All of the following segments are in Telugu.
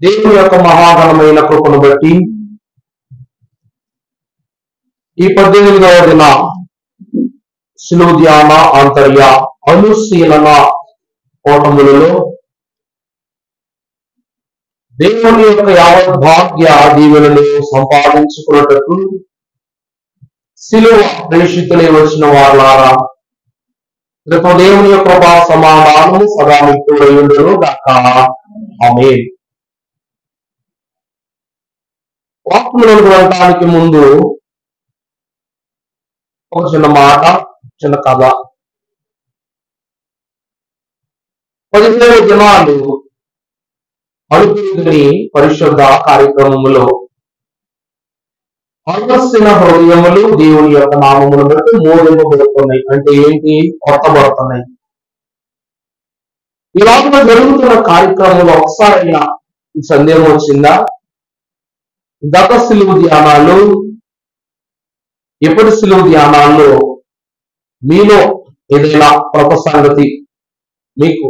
దేవుని యొక్క మహాఘనమైన కృపను బట్టి ఈ 18వ దిన శిలువ ధ్యాన ఆంతర్య అనుశీలన ఓటములలో దేవుని యొక్క యావత్ భాగ్య దీవెనలు సంపాదించుకున్నటకు శిలువ ప్రేషితులై వచ్చిన వారులారా, రేపు దేవుని యొక్క కృపా సమాధానము సదా మీకు ఉండును గాక. ఆమేన్. వాక్యములను వెళ్ళడానికి ముందు ఒక చిన్న మాట, చిన్న కథ. 17 దినాలు అడుగుని పరిశుద్ధ కార్యక్రమములో అలసిన హృదయములు దేవుని యొక్క నామమును బట్టి మోదింపబడుతున్నాయి. అంటే ఏంటి? కొత్తబడుతున్నాయి. ఇలాగ జరుగుతున్న కార్యక్రమంలో ఒకసారి ఈ సందేహం వచ్చిందా? గత శిలువ ధ్యానాలు, ఎప్పటి శిలువ ధ్యానాల్లో మీలో ఏదైనా ప్రతి సంగతి మీకు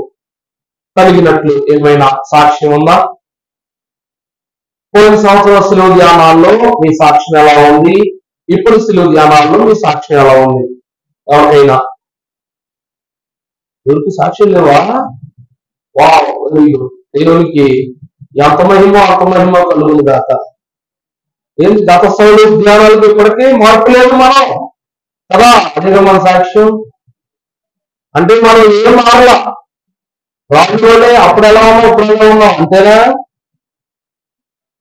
కలిగినట్లు ఏమైనా సాక్ష్యం ఉందా? పోయిన సంవత్సరం శిలువ ధ్యానాల్లో మీ సాక్ష్యం ఎలా ఉంది? ఇప్పుడు శిలువ ధ్యానాల్లో మీ సాక్ష్యం ఎలా ఉంది? ఎవరికైనా ఎవరికి సాక్ష్యం లేవా? దేవునికి ఎంత మహిమ అంత మహిమ కలుగును గాక. ఏంటి గత శిలువ ధ్యానాలకు ఇప్పటికీ మార్పు లేదు మనం కదా. అదేగా మన సాక్ష్యం. అంటే మనం ఏం మారలా, రాజులోనే అప్పుడు ఎలా ఉన్నాం ఇప్పుడు ఎలా ఉన్నాం అంతేనా.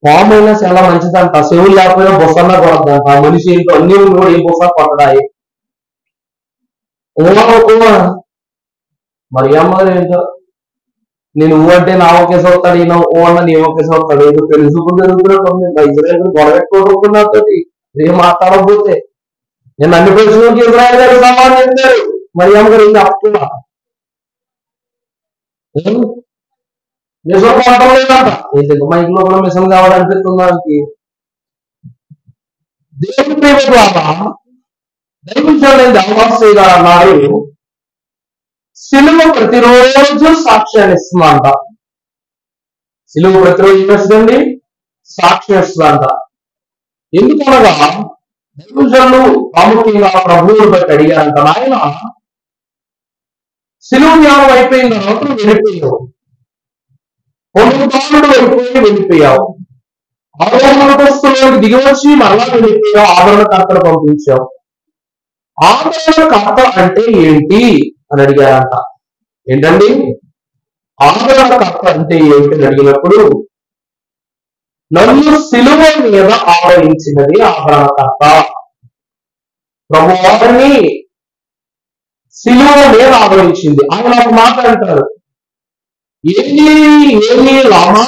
పాము అయినా చాలా మంచిదంట, చెవులు లేకపోయినా బొసన్నా కొడద్దంట. మనిషి ఏంటో అన్ని కూడా ఏ బొస కొట్టడాయి. మరి అమ్మారు ఏంటో, నేను ఊ అంటే నా ఒకే చదువుతాడు, ఈయన ఓ అన్న నీ ఒకే చదువుతాడు. ఏదో తెలుసుకుని జరుగుతున్నట్టు ఇజ్రాయల్ గొడవెట్టుకోవడం ఏం మాట్లాడకపోతే నేను అన్ని ప్రశ్నలకి ఇజ్రాయల్ గారు సమాధానం చెప్తారు. మరి అమ్మగారు ఏం చెప్తున్నా మిషన్ కొట్టడం లేదంట. ఏంటంటే మా ఇంట్లో కూడా మిషన్ కావాలనిపిస్తుంది. దేవుని ప్రేమ ద్వారా దైవజనుడైన అమావాస్య గారు అన్నారు, శిలువ ప్రతిరోజు సాక్ష్యాన్ని ఇస్తుందంట. శిలువ ప్రతిరోజు ఏం చేస్తుందండి? సాక్ష్యం ఇస్తుందంట. ఎందుకనగా దైవజనులు ప్రాముఖ్యంగా ప్రభువుని బట్టి అడిగారంట, నాయన శిలువ జ్ఞానం అయిపోయిన తర్వాత వెళ్ళిపోయావు, పొందుతానుడు వెళ్ళిపోయావు, ఆదరణకస్తులకు దిగివచ్చి మరలా వెళ్ళిపోయావు, ఆదరణకర్తలు పంపించావు. ఆదరణకర్త అంటే ఏంటి అని అడిగారంట. ఏంటండి ఆదరణకర్త అంటే ఏంటి అని అడిగినప్పుడు, నన్ను శిలువ మీద ఆదరించినది ఆదరణకర్త. ప్రభువారిని శిలువ మీద ఆదరించింది. ఆయన ఒక మాట అంటారు, ఏమీ లామా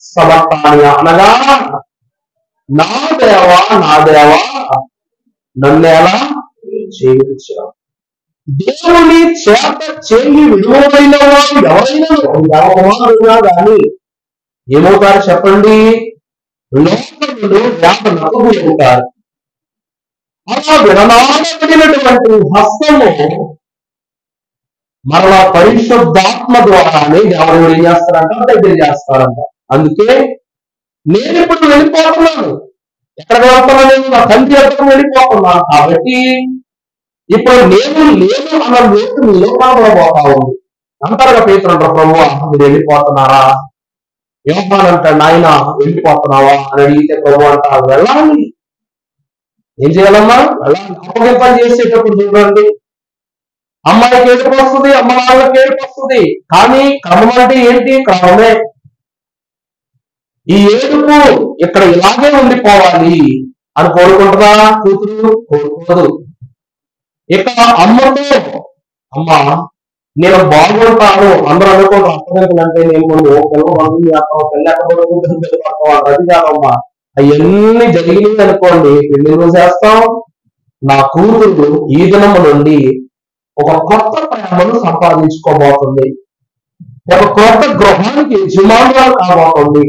సమర్థాన్ని, అనగా నా దేవా నన్ను ఎలా చేయించావు. దేవుని చేత చేయి విడువైన వాడు ఎవరైనా కానీ ఏమవుతారు చెప్పండి? లోకంలో వేదనకు గురవుతారు. అలా విడనాడబడినటువంటి హస్తము మరలా పరిశుద్ధాత్మ ద్వారానే దేవుడు ఏం చేస్తారంట? దగ్గర చేస్తారంట. అందుకే నేను ఇప్పుడు వెళ్ళిపోతున్నాను. ఎక్కడికి వెళ్తున్నాను? నేను నా తండ్రి ఎక్కడికి వెళ్ళిపోతున్నాను. కాబట్టి ఇప్పుడు నేను లేదు అన్న లోటు మీలో కనబడబోతా ఉంది. అంతర్గా పేతురంటారు, ప్రభువా మీరు వెళ్ళిపోతున్నారా? యోహాను అంటాడు, నాయన వెళ్ళిపోతున్నావా అని అడిగితే ప్రభు అంటారు, వెళ్ళాలి. ఏం చేయాలమ్మా? వెళ్ళాలి. అప్పగింపలు చేసేటప్పుడు చూడండి, అమ్మాయికి ఏడుపు వస్తుంది, అమ్మ వాళ్ళకి ఏడుపు వస్తుంది. కానీ క్రమం అంటే ఏంటి? క్రమమే. ఈ ఏడుపు ఇక్కడ ఇలాగే ఉండిపోవాలి అని కోరుకుంటుందా కూతురు? కోరుకోదు. ఇక అమ్మతో, అమ్మ నేను బాగుంటాను అందరూ అనుకోండి. అప్పగింపులు అంటే నేను అది కాదమ్మా. అవన్నీ జరిగినాయి అనుకోండి, పెళ్లి చేస్తాం. నా కూతురు ఈ దినము నుండి ఒక కొత్త ప్రేమను సంపాదించుకోబోతుంది, ఒక కొత్త గృహానికి యజమానురాలు కాబోతుంది,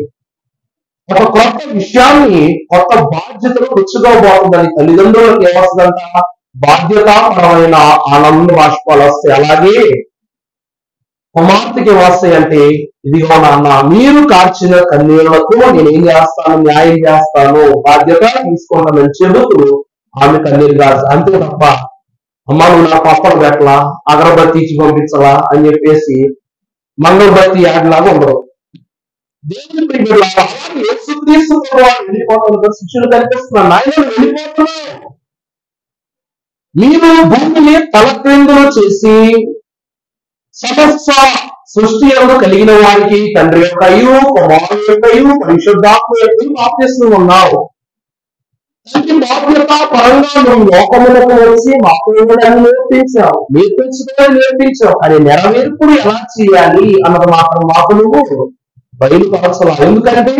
ఒక కొత్త విషయాన్ని, కొత్త బాధ్యతను పుచ్చుకోబోతుందని తల్లిదండ్రులకు ఏమొస్తుందంట? బాధ్యతాపరమైన ఆనంద బాష్పాలు వస్తాయి. అలాగే కుమార్తెకి వస్తాయి అంటే, ఇదిగో నాన్న మీరు కార్చిన కన్నీళ్లకు నేనేం చేస్తాను, న్యాయం చేస్తాను, బాధ్యత తీసుకుంటానని చెబుతూ ఆమె కన్నీరు కాదు. అంతే తప్ప అమ్మ నువ్వు నా పప్పలు పెట్టలా, అగరబత్తి ఇచ్చి పంపించలా అని చెప్పేసి మంగళబత్తి యాడ్లాగా ఉండదు. దేవుని ప్రియులారా, యేసుక్రీస్తు ప్రభువారు వెళ్ళిపోతున్న శిష్యులు కనిపిస్తున్నారు. నాయన వెళ్ళిపోతున్నావు, మీరు భూమిని తలక్రిందులు చేసి సమస్త సృష్టి కలిగిన వారికి తండ్రి యొక్కయు కుమారుని యొక్కయు పరిశుద్ధాత్మ యొక్కయు బాప్తిస్మం ఉన్నావు. తండ్రి బాధ్యత పరంగా నువ్వు లోకములకు వచ్చి మాకు నేర్పించావు అని నెరవేర్పుడు ఎలా చేయాలి అన్నది మాత్రం మాకు నువ్వు బయలుపరచాలి. ఎందుకంటే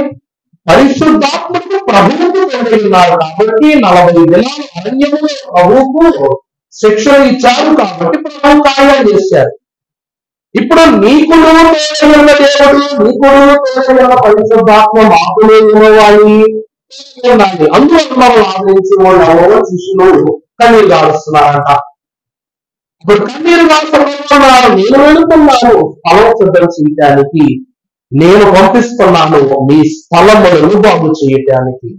పరిశుద్ధాత్మకు ప్రభువుకు తోడైనారు కాబట్టి 40 దినాలు అరణ్యములో ప్రభువుకు శిక్షణ ఇచ్చారు కాబట్టి ప్రభు కార్యాలు చేశారు. ఇప్పుడు నీకుడు తోడైన దేవుడు, నీకుడు తోడైన పరిశుద్ధాత్మ మాకునే ఇవ్వాలి. అందువల్ల మనం ఆదరించి వాళ్ళు ఎవరో శిష్యులు కన్నీరు గారుస్తున్నారంట. ఇప్పుడు కన్నీరు గారుతున్నారు, నేను వెళుతున్నాను స్థలం సిద్ధం చేయటానికి, నేను పంపిస్తున్నాను మీ స్థలములను బాగు చేయటానికి.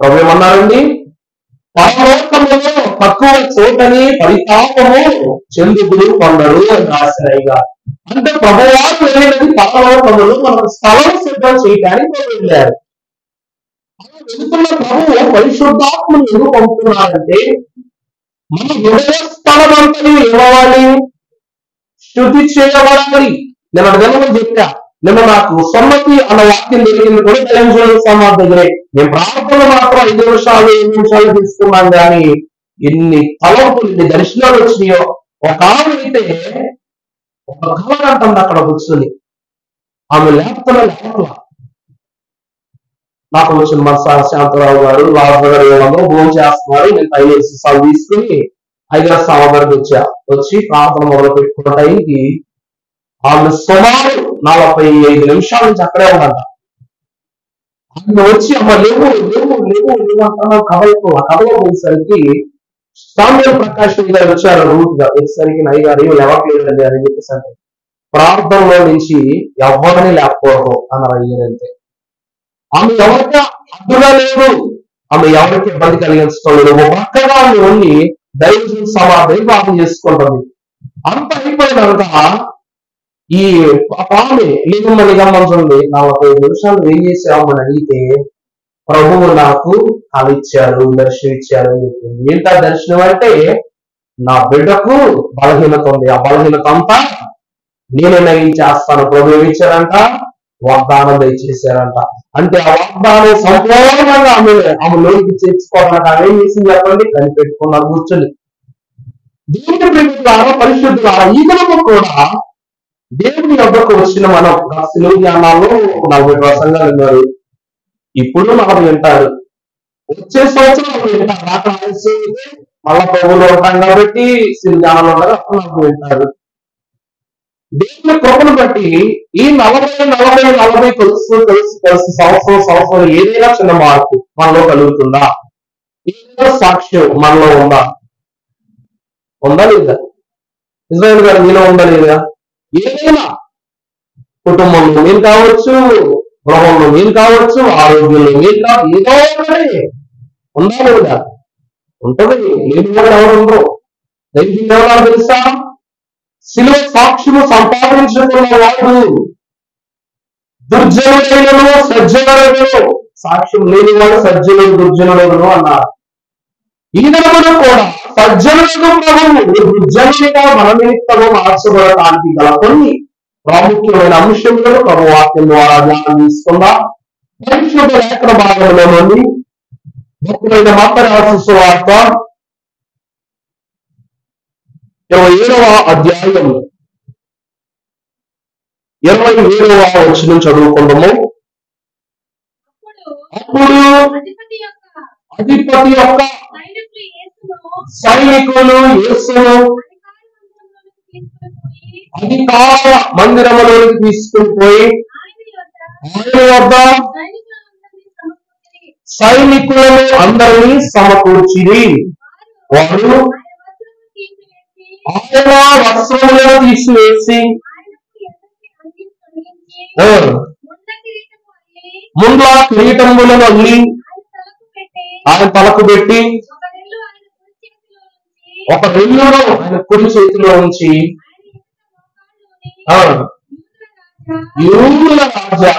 ప్రభు ఏమన్నారండి? పరలోకములో తక్కువ చోటని పరితాపము చెందుకుడు కొందరు అని రాశాయిగా. అంటే ప్రభువారు వెళ్ళినది పరలోకములు మనకు స్థలం సిద్ధం చేయడానికి వెళ్ళారు. వెళుతున్న ప్రభువు పరిశుద్ధాత్మను ఎందుకు పంపుతున్నారంటే మన హృదయ స్థలం అంతా ఇవ్వాలి, శుద్ధి చేయబడాలి. నేను దినం చెప్పా, నిన్న నాకు సమ్మతి అన్న వాక్యం దొరికింది కూడా తెలంగాణ సమాజ దగ్గరే. నేను ప్రార్థనలు మాత్రం 5 నిమిషాలు 7 నిమిషాలు తీసుకున్నాను, కానీ ఎన్ని తలంపులు ఎన్ని దర్శనాలు వచ్చినాయో. ఒక ఆమె అయితే ఒక కళ అంటుంది అక్కడ కూర్చొని, ఆమె లేకపోతే నాకు వచ్చిన మన శాంతరావు గారు లాభ గారు ఏమో భోజనం చేస్తున్నారు. నేను 5 నిమిషాలు తీసుకుని 5 సంవత్సరానికి వచ్చి ప్రార్థన మొదలు పెట్టుకున్న టైంకి ఆమె సుమారు 45 నిమిషాల నుంచి అక్కడే ఉందంట. ఆమె వచ్చి అమ్మ లేవు లేవు లేవు లేవు అంటున్నా. కథలో పోయేసరికి సామ్యుల ప్రకాశం గారు వచ్చారు రూట్ గా. వచ్చేసరికి నయ్య గారు ఏమి లేవట్లేదండి అని చెప్పేసి అంటే, ప్రార్థనలో నుంచి ఎవరిని లేకపోవడం అన్నారు అయ్యారంతే. ఆమె ఎవరికి అడ్డుగా లేదు, ఆమె ఎవరికి ఇబ్బంది కలిగించడం లేదు. ఒక పక్కగా ఆమె ఉండి దైవ సమాధిని ప్రార్థన చేసుకుంటుంది. అంత అయిపోయినాక ఈ ఆమె లింగమ్మని గమనించండి, 45 నిమిషాలు ఏం చేసామని అడిగితే ప్రభువు నాకు కలిచ్చారు, దర్శనం ఇచ్చారు అని చెప్పింది. ఏంటా దర్శనం అంటే, నా బిడ్డకు బలహీనత ఉంది, ఆ బలహీనత అంతా నేనే నయం చేస్తాను. ప్రభు ఏమి ఇచ్చారంట? వాగ్దానం దయచేశారంట. అంటే ఆ వాగ్దానం సంపూర్ణంగా ఆమె లోనికి చేర్చుకోవడానికి ఆమె ఏం చేసింది చెప్పండి? కనిపెట్టుకున్నారు కూర్చొని. దేవుని ప్రేమికులారా, పరిశుద్ధులారా, ఈ దినము కూడా దేవుని వద్దకు వచ్చిన మనం సిలువ జ్ఞానాల్లో 40 ప్రసంగాలు విన్నారు. ఇప్పుడు 40 వింటారు, వచ్చే సంవత్సరం వింటారు. రాక మళ్ళా ప్రభువులో ఉంటాం కాబట్టి సిలువ జ్ఞానాలు ఉండగా అప్పుడు 40 వింటారు. దేవుని కృపను బట్టి ఈ 40 కలిసి సంవత్సరం ఏదైనా చిన్న మార్పు మనలో కలుగుతుందా? ఏదైనా సాక్ష్యం మనలో ఉందా లేదా? ఇజ్రాయేల్ గారు మీలో ఉందా లేదా? ఏదైనా కుటుంబంలో మీరు కావచ్చు, గృహంలో మీరు కావచ్చు, ఆరోగ్యంలో మీరు కావచ్చు, ఏదో ఒకటి ఉందా లేదా? ఉంటది. లేని వాళ్ళు ఎవరు ఉండరు. దైవం ఎవరు తెలుసా? శిలువ సాక్షులు సంపాదించుకున్న వాడు దుర్జనుడైనను సజ్జనుడైనను, సాక్ష్యం లేని వాడు సజ్జనుడు దుర్జనుడైనను అన్నారు. ఈ దినమున కూడా సజ్జనులకు ప్రభువు దుర్జనుడిగా మన నిమిత్తము మార్చబడటానికి గల కొన్ని ప్రాముఖ్యమైన అంశములను ప్రభు వాక్యం ద్వారా ధ్యానం తీసుకుందాం. పరిశుద్ధ లేఖన భాగంలో నుండి భక్తులైన మత్తయి రాసిన సువార్త 27వ అధ్యాయం 27వ వచనం చదువుకుందాము. అప్పుడు అధిపతి యొక్క సైనికులు యేసును అధికార మందిరములోకి తీసుకుని పోయి ఆయన వద్ద సైనికులను అందరినీ సమకూర్చిరి. వారు ఆయన వస్త్రములను తీసివేసి ముండ్ల కిరీటములను అల్లి ఆయన తలకు పెట్టి ఒక రెల్లును ఆయన కుడి చేతిలో ఉంచి యూదుల రాజా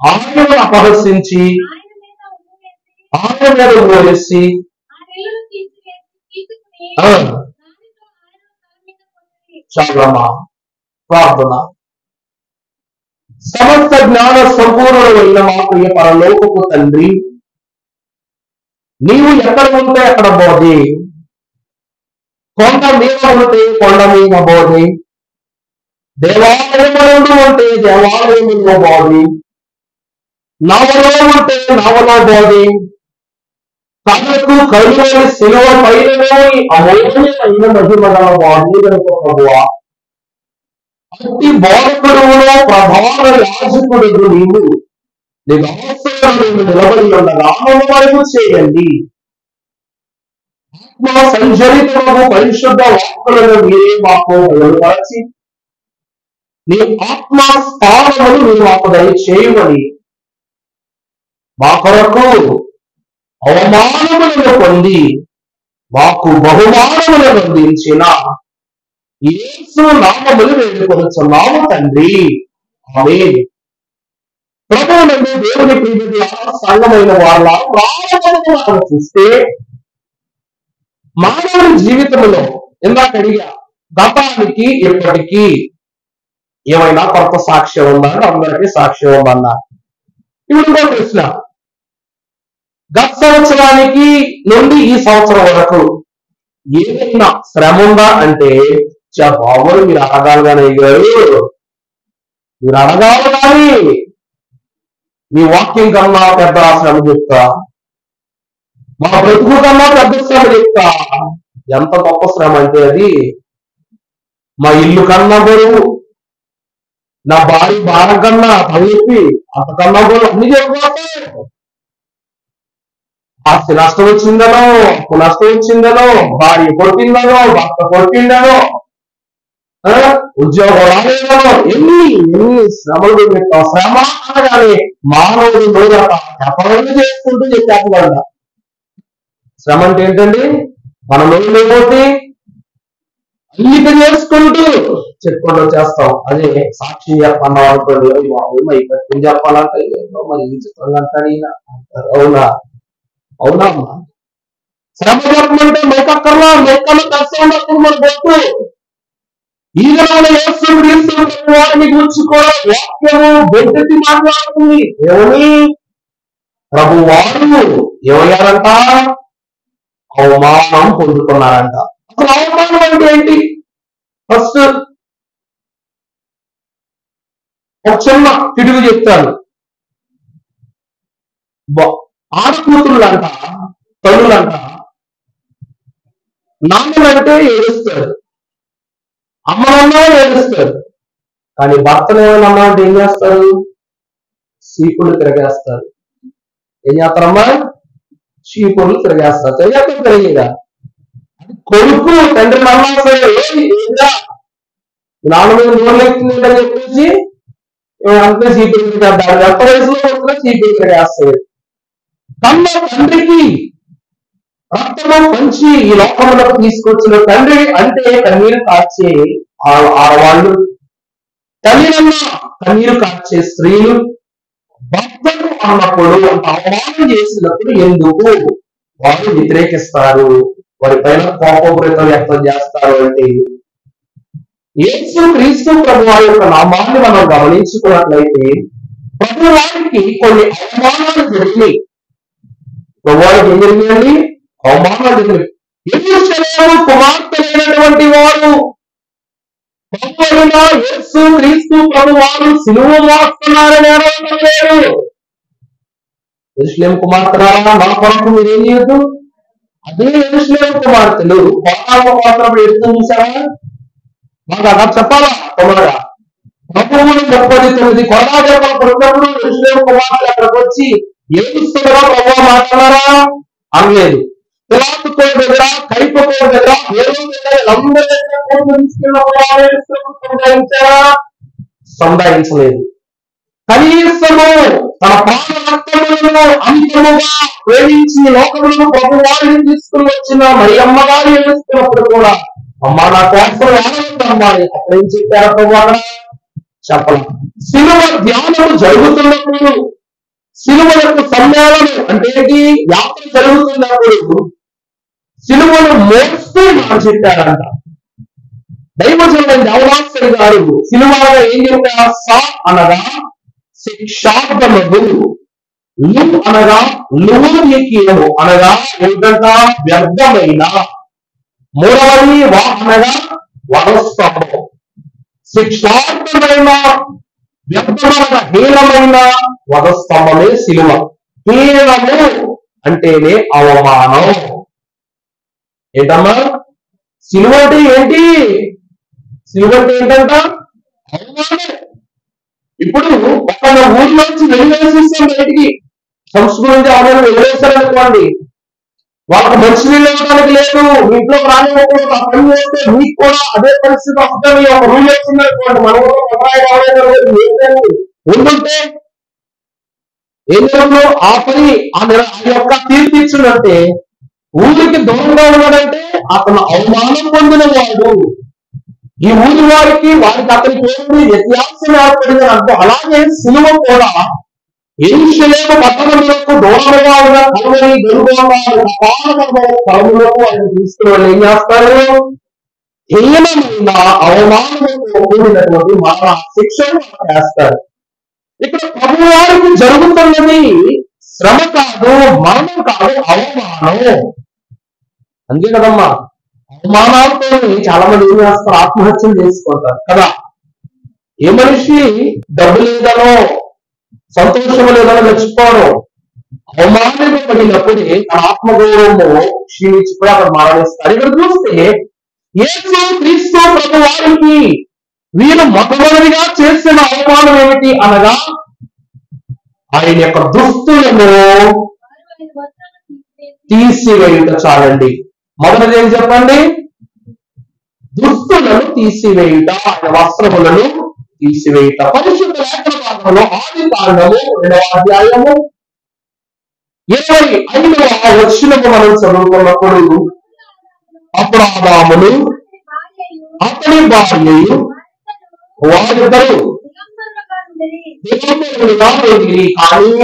ఆయనను అపహసించి ఆయన మీద వేసి చాలమ్మా ప్రార్థన. సమస్త జ్ఞాన సంపూర్ణమైన మా ప్రియ పరలోకపు తండ్రి, నీవు ఎక్కడ ఉంటే అక్కడ బోధి, కొండ మీద ఉంటే కొండ మీద బోధి, దేవాలయములందు ఉంటే దేవాలయములో బోధి, నవలో ఉంటే నవలో బోధి, తనకు కలువని శిలువ పైనలోని అమూల్యమైన మహిమగల బోధి ప్రభువా. అతి బోధకుడులో ప్రధాన యాజకుడు నీవు నిలబడి ఉండగా వైపు చేయండి. ఆత్మ సంచరితము పరిశుద్ధ వాక్కులను మీరే మాకు వెలువరచి నీ ఆత్మ స్థానములు మీరు మాకు దయచేయమని మా కొరకు అవమానములను పొంది మాకు బహుమానములను అందించిన యేసు నామములు వేడుకొనుచున్నాము తండ్రి, ఆమేన్. ప్రభువునందు దేవుని ప్రియమైన సంఘమైన వాళ్ళ ప్రారంభమును చూస్తే మానవుని జీవితంలో ఇందాక అడిగా, గతానికి ఇప్పటికీ ఏమైనా కొత్త సాక్ష్యం ఉందని అందరికీ సాక్ష్యం ఉందన్నా. ఇప్పుడు కూడా ప్రశ్న, గత సంవత్సరానికి నుండి ఈ సంవత్సరం వరకు ఏదైనా శ్రమ ఉందా అంటే బాబు మీరు అడగాలి కానీ మీరు అడగాలి కానీ మీ వాక్యం కన్నా పెద్ద శ్రమ చెప్తా, మా బ్రతుకు కన్నా పెద్ద శ్రమ చెప్తా. ఎంత గొప్ప శ్రమ అంటే అది మా ఇల్లు కన్నా బరువు, నా భార్య భారం కన్నా తలెప్పి అంతకన్నా బరువు అన్ని చెప్పుకోవచ్చు. ఆస్తి నష్టం వచ్చిందనో, అప్పు నష్టం వచ్చిందనో, భార్య కొట్టిందనో, భర్త కొట్టిందనో, ఉద్యోగం రాలేదనో, ఎన్ని శ్రమలు పెట్టాం. శ్రమ అనగానే మానవుడు చెప్పడం చేసుకుంటూ చెప్పేస్తాడంట. శ్రమ అంటే ఏంటండి? మన నోరు లేకపోతే అన్నిటి చేసుకుంటూ చెప్పుకుంటూ చేస్తాం. అదే సాక్షి చెప్పన్నాం అనుకోండి, ఏం చెప్పాలంటే మరి ఈ చిత్రంగా అంటాడు ఈయన అంటారు. అవునా అవునా అమ్మా? శ్రమ చెప్పమంటే మేకక్కర్లా, మేకల్లో కష్టం మన గొప్ప ఈనాడు వారిని గురించి కూడా వాక్యము బెడ్డెత్తి మాట్లాడుతుంది. ఏమని? ప్రభువారు ఏమయ్యారంట? అవమానం పొందుకున్నారంట. అసలు అవమానం అంటే ఏంటి? ఫస్ట్ ఒక చిన్న పిడుగు చెప్తాను. ఆడకూతురులంట, తల్లులంట నాన్నలంటే ఏడుస్తారు, అమ్మలన్నా ఏడుస్తారు. కానీ భర్తలు ఏమైనా అంటే ఏం చేస్తారు? చీపులు తిరగేస్తారు. ఏం చేస్తారమ్మా? చీపులు తిరగేస్తారు. తిరగేదా కొడుకు తండ్రి అన్నా సరే నాన్న మీద నోరు అని చెప్పేసి అంతే చీపులు తిరగేస్తారు. ఎంత వయసులో వస్తున్నా చీపులు తిరగేస్తారు. కన్న తండ్రికి రక్తము పంచి ఈ లోకంలోకి తీసుకొచ్చిన తండ్రి అంటే కన్నీరు కార్చే ఆడవాళ్ళు, తల్లినన్నా కన్నీరు కార్చే స్త్రీలు భర్తలు అన్నప్పుడు అంత అవమానం చేసినప్పుడు ఎందుకు వారు వ్యతిరేకిస్తారు, వారి పైన కోపభరితం వ్యక్తం చేస్తారు అంటే యేసు క్రీస్తు ప్రభు వారి యొక్క నామాన్ని మనం గమనించుకున్నట్లయితే ప్రభు వారికి కొన్ని అవమానాలు జరిగినాయి. ప్రభు వారికి ఏం జరిగిందండి? అవమానాలు జరిగినాయి. యెరూషలేము కుమార్తెలైనటువంటి వారు ప్రభువైన యేసు క్రీస్తు ప్రభు వారు సిలువ మోస్తున్నారని అనడం లేదు. యెరూషలేము కుమార్తెలారా నా కొరకు మీరేం చేయొద్దు. అదే యెరూషలేము కుమార్తెలు మాత్రం ఎడుతూ చూసారా? మాకు అలా చెప్పాలా తొందరగా? ప్రభువులు 39 కొరడా దెబ్బలు కొట్టినప్పుడు యెరూషలేము కుమార్తెలు అక్కడికి వచ్చి ఏడుస్తున్నారా ప్రభు మాట్లాడారా అనలేదు. పిలాతు కోట దగ్గర, కైప కోట దగ్గర, హేరోదు దగ్గర వీళ్ళందరి దగ్గర కోట్లు తీసుకెళ్ళినప్పుడు సంపాదించారా? సంపాదించలేదు. కనీసము తన ప్రాణ రక్తములను అంతముగా ప్రేమించి లోకములను ప్రభువారిని తీసుకుని వచ్చిన మరియమ్మ గారు ఏడుస్తున్నప్పుడు కూడా అమ్మ నా కోసం ఏడవద్దమ్మా అక్కడేం చెప్పారు ప్రభు అక్కడ చెప్పలేదు. సిలువ ధ్యానం జరుగుతున్నప్పుడు, సిలువ యొక్క సమ్మేళనం అంటే యాత్ర జరుగుతున్నప్పుడు సిలువను మోస్తూ మాట చెప్పారంట. దైవజనుడైన దేవదాసరి గారు సిలువగా ఏం చెప్పారు? సా అనగా శిక్షార్థములు, లు అనగా లువీయము అనగా ఏంటంట? వ్యర్థమైన. మూడవది వా అనగా వధస్తంభం. శిక్షార్థమైన, వ్యర్థమైన, హీనమైన వధస్తంభమే సిలువ. హీనము అంటేనే అవమానం. ఏంటమ్మా సిలువ అంటే ఏంటి? సిలువ అంటే ఏంటంట? అవమానం. ఇప్పుడు ఒక ఊర్లోంచి వెలివేసిస్తాం బయటికి, సంస్కృతి ఎవరైనా వెలివేశారనుకోండి, వాళ్ళకి మంచినీళ్ళు ఇవ్వడానికి లేదు, మీ ఇంట్లో రానివ్వకూడదు, ఆ పని చేస్తే మీకు కూడా అదే పరిస్థితి వస్తుంది. ఒక రూల్ వచ్చిందనుకోండి, మన ఊళ్ళో పట్టాయి రావడం ఉండుంటే ఏం జరుగుతుందో ఆ పని ఆ యొక్క తీర్పు ఇచ్చిందంటే ఊరికి దూరంగా ఉన్నాడంటే అతను అవమానం పొందిన వాడు. ఈ ఊరి వారికి అతని పేరు వ్యత్యాసం ఏర్పడిందని అర్థం. అలాగే సిలువ కూడా యెరూషలేము పట్టణములకు దూరముగా ఉన్న కల్వరి, గొల్గోతా స్థలములకు ఆయన తీసుకుని వాళ్ళు ఏం చేస్తారు? హీనమైన అవమానముతో కూడినటువంటి మరణ శిక్షను చేస్తారు. ఇక్కడ ప్రభువారికి జరుగుతున్నది శ్రమ కాదు, మరణం కాదు, అవమానం. అంతే కదమ్మా. అవమానాలతో చాలా మంది ఏం చేస్తారు? ఆత్మహత్యలు చేసుకుంటారు కదా. ఏ మనిషి డబ్బు లేదనో సంతోషం లేదనో మర్చిపోవడం, అవమానం పడినప్పుడే తన ఆత్మగౌరవము క్షీణించిపోయి అక్కడ మరణిస్తారు. ఇక్కడ చూస్తే యేసు క్రీస్తు ప్రభు వారికి వీరు మొట్టమొదటిగా చేసిన అవమానం ఏమిటి అనగా ఆయన యొక్క దుస్తులను తీసివేయుట. చాలండి. మొదటిది ఏం చెప్పండి? దుస్తులను తీసివేయుట, ఆయన వస్త్రములను తీసివేయుట. పరిశుద్ధ లేఖన భాగంలో ఆది కాండము 2వ అధ్యాయము 25వ వచనము మనం చదువుకున్నప్పుడు అప్పుడు ఆదామును అతని భార్యయు వారిద్దరూ దిగంబరులుగా ఉండేది. కానీ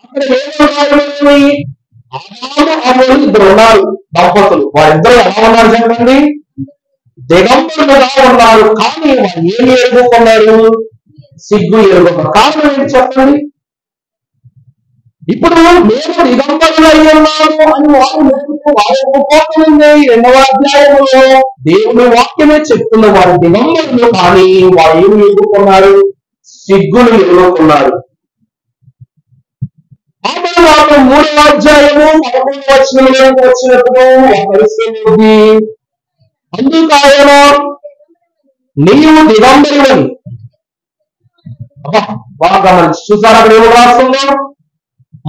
అక్కడ ఏమన్నాయి? ఆదాము అవ్వలు ఇద్దరు ఉన్నారు, దంపతులు. వారిద్దరు ఎలా ఉన్నారు చెప్పండి? దిగంబరులుగా ఉన్నారు. కానీ వారు ఏమి ఎరుగుకున్నారు? సిగ్గు ఎరుగుకున్నారు. కారణం ఏంటి చెప్పండి? ఇప్పుడు మేము దిగంబరులు అయి ఉన్నాము అని వారు ఒప్పుకోకముందే 2వ అధ్యాయంలో దేవుని వాక్యమే చెప్తున్న వారు దిగంబరులు, కానీ వారు ఏమి ఎదుర్కొన్నారు? సిగ్గును ఎదుర్కొన్నారు. ఆ తర్వాత 3వ అధ్యాయము 11వ వచనంలోకి వచ్చినప్పుడు పరిస్థితి అందుకు ఆయన నీవు దిగంబరులని బాగా మంచి చూసారు. అక్కడ ఏమో రాస్తుందో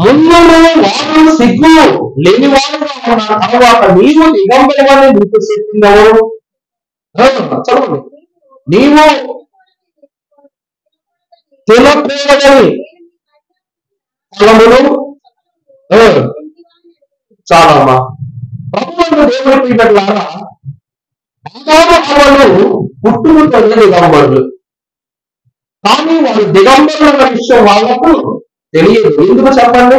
ముందు వారు సిగ్గు లేని వారుగా ఉన్నారు, తర్వాత నీవు దిగంబరులని నీకు చెప్పిందవు. చదవండి. నీవు తినకూడదని ఫలములు చాలమ్మా. ప్రభుత్వ దేవుడి బిడ్డలారా, ఆదాము హవ్వలు పుట్టుకతోనే దిగంబరులు, కానీ వాళ్ళు దిగంబరుల విషయం వాళ్ళకు తెలియదు. ఎందుకు చెప్పండి?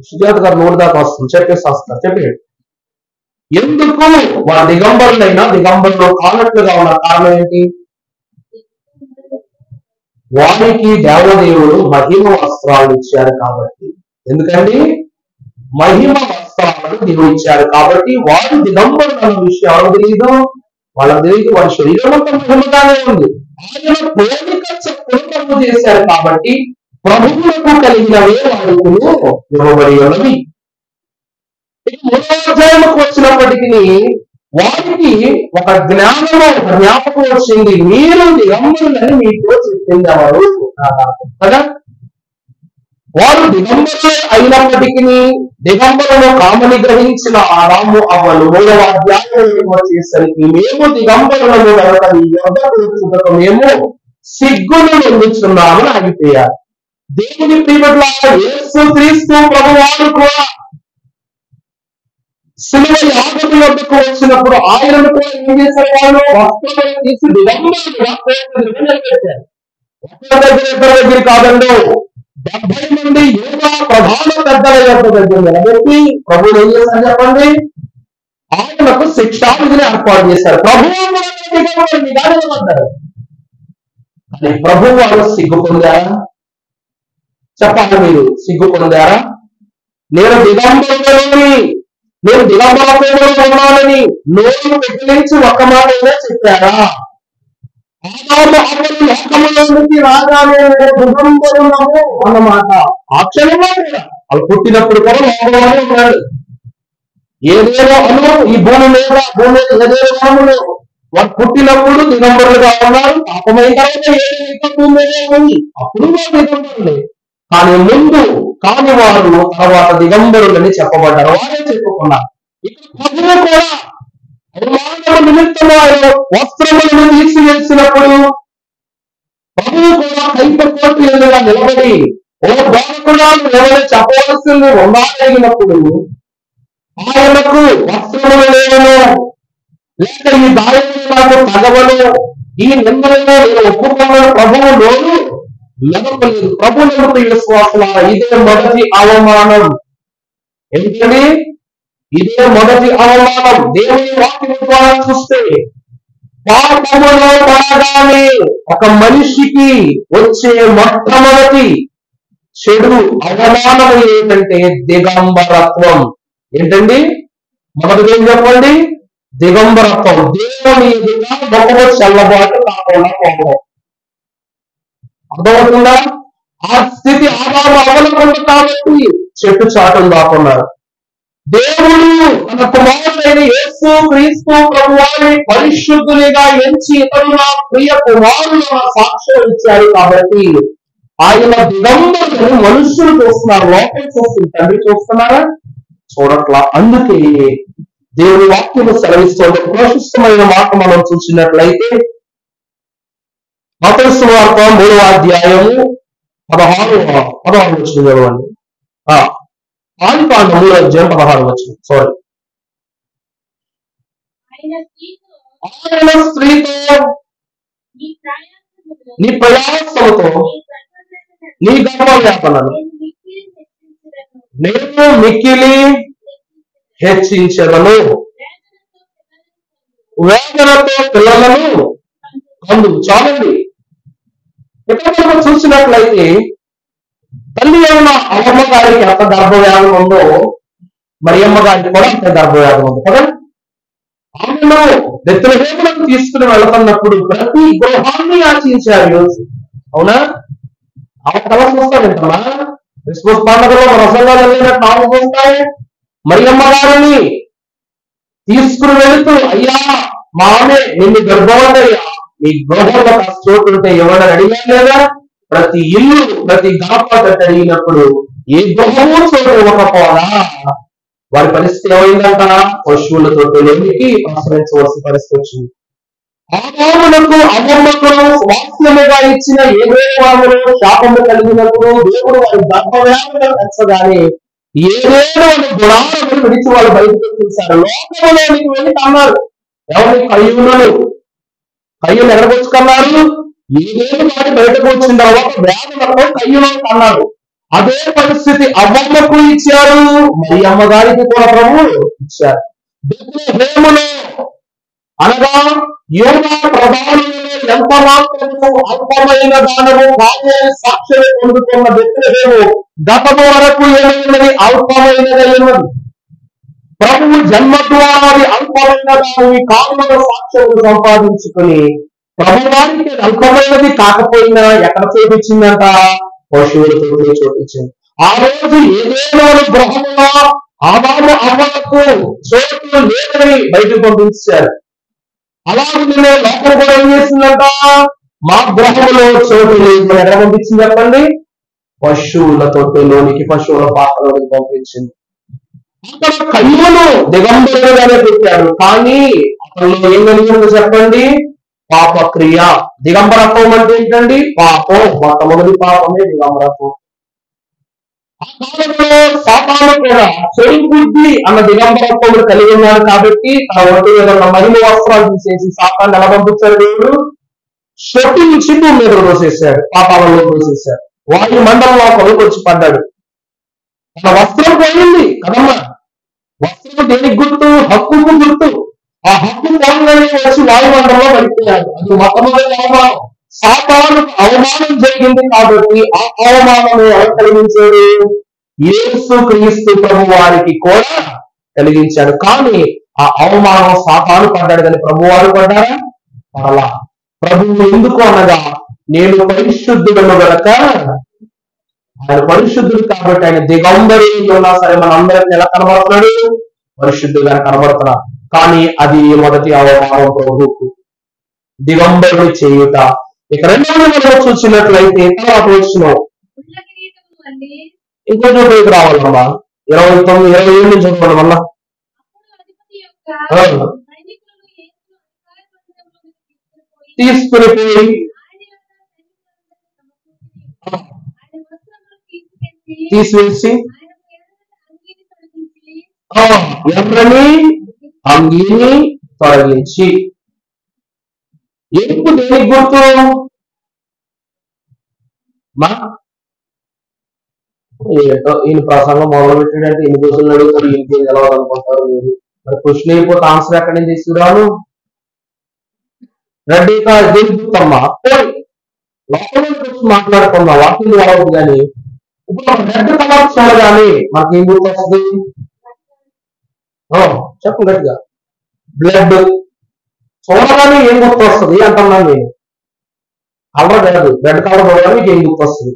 సుజాత గారు నోటి దాకా వస్తుంది, చెప్పేసి వస్తారు. చెప్పండి ఎందుకు వాళ్ళ దిగంబరులైనా దిగంబరులు కానట్లుగా ఉన్న కారణం ఏంటి? వారికి దేవదేవుడు మహిమ వస్త్రాలు ఇచ్చారు కాబట్టి. ఎందుకండి? మహిమ వస్త్రాలను దేవుడు ఇచ్చారు కాబట్టి వారు దిగంబరులు అన్న విషయం ఎవరు తెలియదు? వాళ్ళకి తెలియదు. వారి శరీరం అంతా మహిమగానే ఉంది. ఆయన పోలిక చొప్పున చేశారు కాబట్టి ప్రభువులకు కలిగినవే వాడుకులు ఇవ్వబడి ఉన్నవి. 3వ అధ్యాయంలోకి వచ్చినప్పటికీ వారికి ఒక జ్ఞానము, ఒక జ్ఞాపకం వచ్చింది. మీరు దిగంబరులని మీతో చెప్పింది ఎవరు కదా? వారు దిగంబరులు అయినప్పటికీ దిగంబరులను కామని గ్రహించిన ఆదాము అవ్వలు 3వ అధ్యాయంలో వచ్చేసరికి మేము దిగంబరులను కనుక నీ యొద్దకు వచ్చుటకు మేము సిగ్గును పొందుతున్నామని ఆగిపోయారు. దేవుని ప్రియబిడ్డలారా, యేసు క్రీస్తు ప్రభువారు కూడా శిలువ యాగము వద్దకు వచ్చినప్పుడు ఆయనను కూడా ఏం చేశారు? వాళ్ళు వస్త్రాలను తీసి దిగంబరులుగా నిలబెట్టారు. ఒక్కరి దగ్గర కాదండి, 70 మంది యోగా ప్రధాన పెద్దల యొక్క దగ్గర నిలబెట్టి ప్రభువు ఏం చేశారు చెప్పండి? ఆయనకు శిక్షావిధిని ఏర్పాటు చేశారు. ప్రభువు నిలబడ్డారు. కానీ ప్రభు వారు సిగ్గు పొందారా? చెప్పండి, మీరు సిగ్గు పొందారా? నేను దిగంబరులని, నేను దిగంబరలో ఉన్నానని నోరు పెకిలించి ఒక్క మాట అయినా చెప్పారా? ఆదాము అవ్వలు లోకములో నుంచి రాగానే దిగంబరులము అన్నమాట. ఆ క్షణంలో కూడా వాళ్ళు పుట్టినప్పుడు కూడా లోకంలోనే ఉన్నాడు. ఏదేదో అను ఈ భూమి మీద ఏదేదో వనములు వారు పుట్టినప్పుడు దిగంబరులుగా ఉన్నారు. పాపమైన తర్వాత ఏదైతే భూమి మీదే ఉంది, అప్పుడు వారు దిగంబరులే. కానీ ముందు కాని వారు తర్వాత దిగంబరులని చెప్పబడ్డారు. వారే చెప్పుకున్నారు. ఇక్కడ ప్రభువు కూడా అవమానము నిమిత్తము ఆయన వస్త్రములను తీసివేసినప్పుడు ప్రభువు కూడా కైప కోటి ఎదురుగా నిలబడి ఓ బాలకురాలు ఎవరు చెప్పవలసింది ఉండాలగినప్పుడు ఆయనకు వస్త్రములు లేవను, లేక ఈ దారిని నాకు తగవను, ఈ నిందలను నేను ఒప్పుకున్నాను ప్రభువు లోను మెదపలేదు. ప్రభువులకు విశ్వాసులారా, ఇదే మొదటి అవమానం. ఏంటండి? ఇదే మొదటి అవమానం. దేవుని వాక్యం ద్వారా చూస్తే పాపములో పడగానే ఒక మనిషికి వచ్చే మొట్టమొదటి చెడు అవమానం ఏంటంటే దిగంబరత్వం. ఏంటండి? మొదటిది ఏం చెప్పండి? దిగంబరత్వం. దేవుని ఎదుట మొక్కలు చల్లబాటు కాకుండా పోవడం. అర్థమవుతుందా? ఆ స్థితి ఆదాము అవ్వలకుంది కాబట్టి చెట్టు చాటును దాకున్నారు. దేవుడు తన కుమారుడైన యేసు క్రీస్తు ప్రభువారిని పరిశుద్ధునిగా ఎంచి ఇతడు నా ప్రియ కుమారుడు సాక్ష్యం ఇచ్చారు కాబట్టి ఆయన దిగంబరులను మనుషులు చూస్తున్నారు, లోకం చూస్తుంది. తండ్రి చూస్తున్నారా? చూడట్లా. అందుకే దేవుని వాక్యము సెలవిస్తుంది. ప్రశస్తమైన మాట మనం చూసినట్లయితే మత్తయి సువార్త 3వ అధ్యాయము 16 వచ్చిన చదవండి. ఆదికాండం 3వ అధ్యాయం 16 వచ్చిన. సారీ, ఆయన స్త్రీతో నీ ప్రయాసముతో నీ గర్భవ్యాపనను నేను మిక్కిలి హెచ్చించదను, వేదనతో పిల్లలను కందు. చాలండి. ఇక్కడ మనం చూసినట్లయితే తల్లి అయిన అమ్మమ్మ గారికి ఎంత గర్భవ్యాధం ఉందో మరియమ్మ గారికి కూడా అంత గర్భవ్యాధం ఉంది కదా. ఆమెను బెత్లెహేమునకు తీసుకుని వెళుతున్నప్పుడు ప్రతి గృహాన్ని యాచించారు. అవునా? ఆమె కళ చూస్తానంటమ్మా. క్రిస్మస్ పండుగలో రసంగా వెళ్ళినట్టు ఆమె చూస్తాయి. మరియమ్మ గారిని తీసుకుని వెళుతూ, అయ్యా మా ఆమె నిన్ను గర్భవతయ్యా, మీ గృహంలో చోటు ఉంటే ఎవరైనా అడిగా లేదా? ప్రతి ఇల్లు ప్రతి గడప అడిగినప్పుడు ఏ గృహము చోటు ఇవ్వకపోగా వారి పరిస్థితి ఏమైందంట? పశువులతో లేనికి ప్రసరించవలసిన పరిస్థితి వచ్చింది. ఆదామునకు అమ్మమ్మకు స్వాస్థ్యముగా ఇచ్చిన ఏదేవాములు శాపము కలిగినప్పుడు దేవుడు వారి గర్భవ్యాధులను పెంచగానే ఏదేదో గుణాలను విడిచి వాళ్ళు బయటకు చూశారు. లోకంలోనికి వెళ్ళి అన్నారు. ఎవరి కయ్యూలు ఎడగొచ్చుకున్నారు. ఏదేదో వాటి బయటకు వచ్చిన తర్వాత వేదనతో కయ్యూలు అన్నారు. అదే పరిస్థితి అమ్మమ్మకు ఇచ్చారు, మరి అమ్మగారికి కూడా ప్రభు ఇచ్చారు. బెత్లెహేములో అనగా యోనా ప్రధానులలో ఎంత మాత్రము అల్పమైన దానము కార్యాన్ని సాక్ష్యం పొందుతున్న బెత్లెహేము గతము వరకు ఏమైనది? అల్పమైనదైనది. ప్రభువు జన్మ ద్వారా అల్పమైన దాని కారణంగా సాక్ష్యం సంపాదించుకుని ప్రభువారికి అల్పమైనది కాకపోయినా ఎక్కడ చూపించిందంట? పశువులతో చూపించింది. ఆ రోజు ఏదేదో గృహంలో ఆదాము అవ్వలకు చోటు లేదని బయటకు పంపించారు. అలాగే నేను లోకం కూడా ఏం చేసిందంట? మా గృహంలో చోటు లేదు. ఎక్కడ పంపించింది చెప్పండి? పశువుల తొట్టెలోనికి, పశువుల పాకలోనికి పంపించింది. అక్కడ కయ్యను దిగంబరుడుగానే పెట్టాడు, కానీ అతనిలో ఏం కలిగి ఉంది చెప్పండి? పాపక్రియ. దిగంబరత్వం అంటే ఏంటండి? పాపం. మొట్టమొదటి పాపమే దిగంబరత్వం. ఆ కాలంలో సాతాను కూడా చెడు బుద్ధి అన్న దిగంబరత్వం కలిగి ఉన్నాడు కాబట్టి తన ఒంటి మీద ఉన్న మహిమ వస్త్రాలు తీసేసి సాతాన్ని ఎలా పంపించాడు? దేవుడు శొట్టించి భూమి మీద దోసేశాడు, పాతాళంలో దోసేశాడు. వాయు మండలంలో కొరకు వచ్చి పడ్డాడు. తన వస్త్రం పోయింది కదమ్మా. వస్త్రం దేనికి గుర్తు? హక్కుకు గుర్తు. ఆ హక్కు పోగానే వచ్చి వాయుమండలంలో పడిపోయాడు. అది మొట్టమొదటి అవమానం. సాతాను అవమానం జరిగింది కాబట్టి ఆ అవమానం ఎవరు కలిగించాడు? యేసు క్రీస్తు ప్రభు వారికి కూడా కలిగించాడు. కానీ ఆ అవమానం సాతాను పడ్డాడు, కానీ ప్రభు వారు పడ్డారా? పడలా. ప్రభువు ఎందుకు అనగా, నేను పరిశుద్ధుడను గనక, ఆయన పరిశుద్ధుడు కాబట్టి ఆయన దిగంబరి ఉన్నా సరే మన అందరికి ఎలా కనబడుతున్నాడు? పరిశుద్ధుడుగా కనబడుతున్నాడు. కానీ అది మొదటి అవమానం ప్రభువుకు, దిగంబరుడు చేయుట. ఇక రెండవ చూసినట్లయితే తర్వాత వచ్చిన ఇంకో చోటు రావాలమ్మా. 27 నుంచి చదవండి మళ్ళా. తీసుకుని పోయి తీసివేసి ఎర్రని అంగీని తొలగించి. ఎందుకు దేనికి గుర్తు? ఈయన ప్రసంగం మొదలు పెట్టాడంటే ఎన్ని క్వశ్చన్లు అడుగుతారు, ఈయనకి తెలవాలనుకుంటారు మీరు. మరి క్వశ్చన్ అయిపోతే ఆన్సర్ ఎక్కడి నుంచి తీసుకురాను? రెడ్డిగా దేనికి గుర్తమ్మా? లోపల గురించి మాట్లాడుకున్నా వాకింగ్ వాడదు. కానీ ఇప్పుడు రెడ్ కలర్ చూడగానే మనకి ఏం గుర్తు వస్తుంది? చెప్పు గట్టిగా. బ్లడ్ చూడగానే ఏం గుర్తు వస్తుంది అంటున్నాను నేను. కలర్ కాదు, రెడ్ కలర్ చూడగానే ఏం గుర్తు వస్తుంది?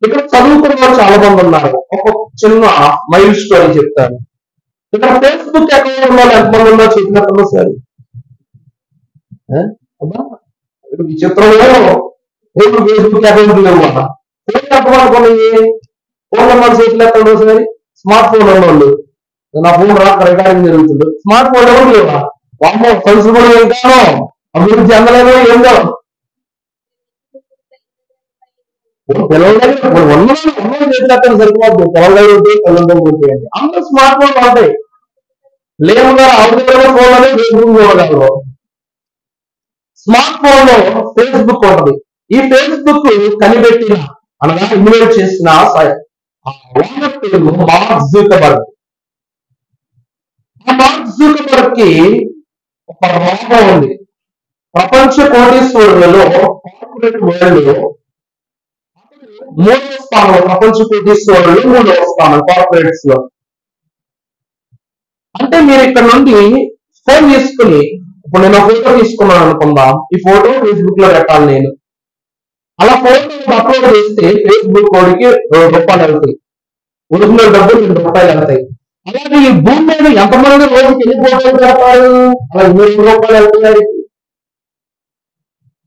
ఇక్కడ చదువుకున్న వాళ్ళు చాలా మంది ఉన్నారు. ఒక చిన్న మైల్ స్టోరీ చెప్తాను. ఇక్కడ ఫేస్బుక్ అకౌంట్ ఉన్న వాళ్ళు ఎంతమంది ఉన్నారు చెప్పినప్పుడు సరే. ఈ చిత్రంలో ఫేస్బుక్ అకౌంట్ లేవు అన్న. ఫోన్ చెప్పమనుకున్నాయి, ఫోన్ నెంబర్ చేతులు ఎక్కడ సరే. స్మార్ట్ ఫోన్ ఉన్నవాళ్ళు, నా ఫోన్ రాక రికార్డింగ్ జరుగుతుంది. స్మార్ట్ ఫోన్ ఎవరు లేవా? వామ్మో కలిసి కూడా వెళ్తాను, అభివృద్ధి అందలేదు. ఏం కాదు పిల్లలు చేతులు సరిపోద్దు. పిల్లలు కళ్ళండి అందరూ స్మార్ట్ ఫోన్ ఉంటాయి. లేవుగా అవసరం ఫోన్ అనేది ఫేస్బుక్ చూడగలరు. స్మార్ట్ ఫోన్ లో ఫేస్బుక్ ఉంటుంది. ఈ ఫేస్బుక్ కనిపెట్టిన అనగా ఇన్వైట్ చేసిన మార్క్ జుకర్బర్గ్. ఆ మార్క్ జుకర్బర్గ్ కి ఒక రోగం ఉంది. ప్రపంచ కోటీశ్వరులలో కార్పొరేట్ వరల్డ్ లో 3వ స్థానం. ప్రపంచ కోటీశ్వరులు 3వ స్థానం కార్పొరేట్స్ లో. అంటే మీరు ఇక్కడ నుండి ఫోన్ తీసుకుని, ఇప్పుడు నేను ఫోటో తీసుకున్నాను అనుకుందాం, ఈ ఫోటో ఫేస్బుక్ లో పెట్టాలి నేను. అలా ఫోటో అప్లోడ్ చేస్తే ఫేస్బుక్ కోడికి ₹2 వెళ్తాయి, ఒరిజినల్ డబ్బులు ₹2 వెళ్తాయి. అలాగే ఈ భూమి మీద ఎంతమంది రోజుకి ఎన్ని ఫోటోలు పెడతారు? అలా ₹2 వెళ్తున్నాయి.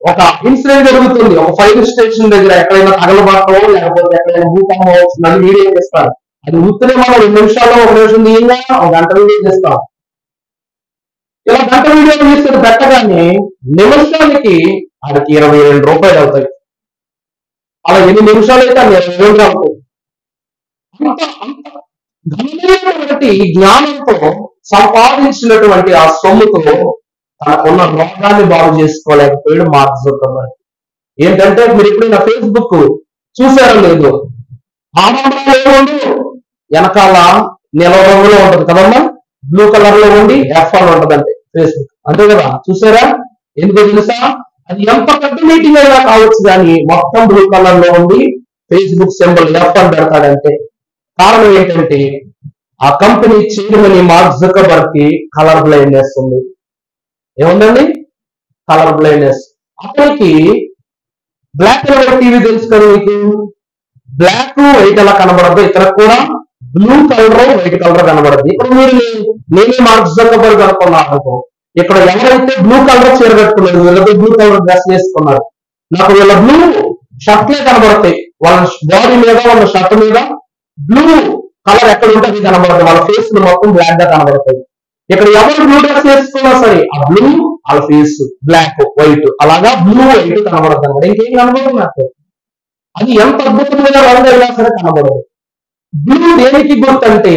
ఒక ఇన్సిడెంట్ జరుగుతుంది ఒక ఫైర్ స్టేషన్ దగ్గర, ఎక్కడైనా తగలబాటో లేకపోతే ఎక్కడైనా భూకంపం అవుతుందని వీడియో చేస్తారు. అది ఉత్తరే మనం 2 నిమిషాల్లో 1 నిమిషం తీయంగా 1 గంట వీడియో చేస్తాం. ఇలా గంట వీడియో తీస్తే పెట్టగానే నిమిషానికి ఆడికి ₹22 అవుతాయి. అలా 8 నిమిషాలు అయితే అది ₹20 అవుతాయి. అంత ఘనమైనటువంటి జ్ఞానంతో సంపాదించినటువంటి ఆ సొమ్ముతో తనకున్న రోగాన్ని బాగు చేసుకోలేకపోయాడు మార్క్ జుకర్బర్గ్. ఏంటంటే మీరు ఎప్పుడైనా ఫేస్బుక్ చూసారో లేదు, ఆనందంలో ఉండి వెనకాల నీల రంగులో ఉంటది కదమ్మా, బ్లూ కలర్ లో ఉండి F1 ఉంటదంటే ఫేస్బుక్, అంతే కదా? చూసారా? ఎందుకో తెలుసా? అది ఎంత పెద్ద మీటింగ్ అయినా కావచ్చు కానీ మొత్తం బ్లూ కలర్ లో ఉండి ఫేస్బుక్ సింబల్ F1 పెడతాడంటే కారణం ఏంటంటే ఆ కంపెనీ చైర్మన్ మార్క్ జుకర్బర్గ్ కి కలర్ బ్లైండ్నెస్ ఉంది. ఏముందండి? Colour blindness. అతనికి బ్లాక్ అండ్ వైట్ టీవీ తెలుసు కదా మీకు. బ్లాక్ వైట్ ఎలా కనబడద్దు, ఇక్కడ కూడా బ్లూ కలర్ వైట్ కలర్ కనబడద్దు. ఇప్పుడు మీరు నేనే మార్క్ జుకర్బర్గ్ అనుకున్నాను, ఇక్కడ ఎవరైతే బ్లూ కలర్ చీర కట్టుకున్నారు, వీళ్ళతో బ్లూ కలర్ డ్రెస్ వేసుకున్నారు, నాకు వీళ్ళ బ్లూ షర్ట్లే కనబడతాయి. వాళ్ళ బాడీ మీద, వాళ్ళ షర్ట్ మీద బ్లూ కలర్ ఎక్కడ ఉంటే అది కనబడతాయి. వాళ్ళ ఫేస్ మొత్తం బ్లాక్ గా కనబడతాయి. ఇక్కడ ఎవరు బ్లూ డ్రెస్ వేసుకున్నా సరే ఆ బ్లూ, వాళ్ళ ఫేస్ బ్లాక్ వైట్, అలాగా బ్లూ వైట్ కనబడదు అనమాట. ఇంకేం కనబడదు నాకు. అది ఎంత అద్భుతమైన రంగు అయినా సరే కనబడదు. బ్లూ దేనికి గుర్తు అంటే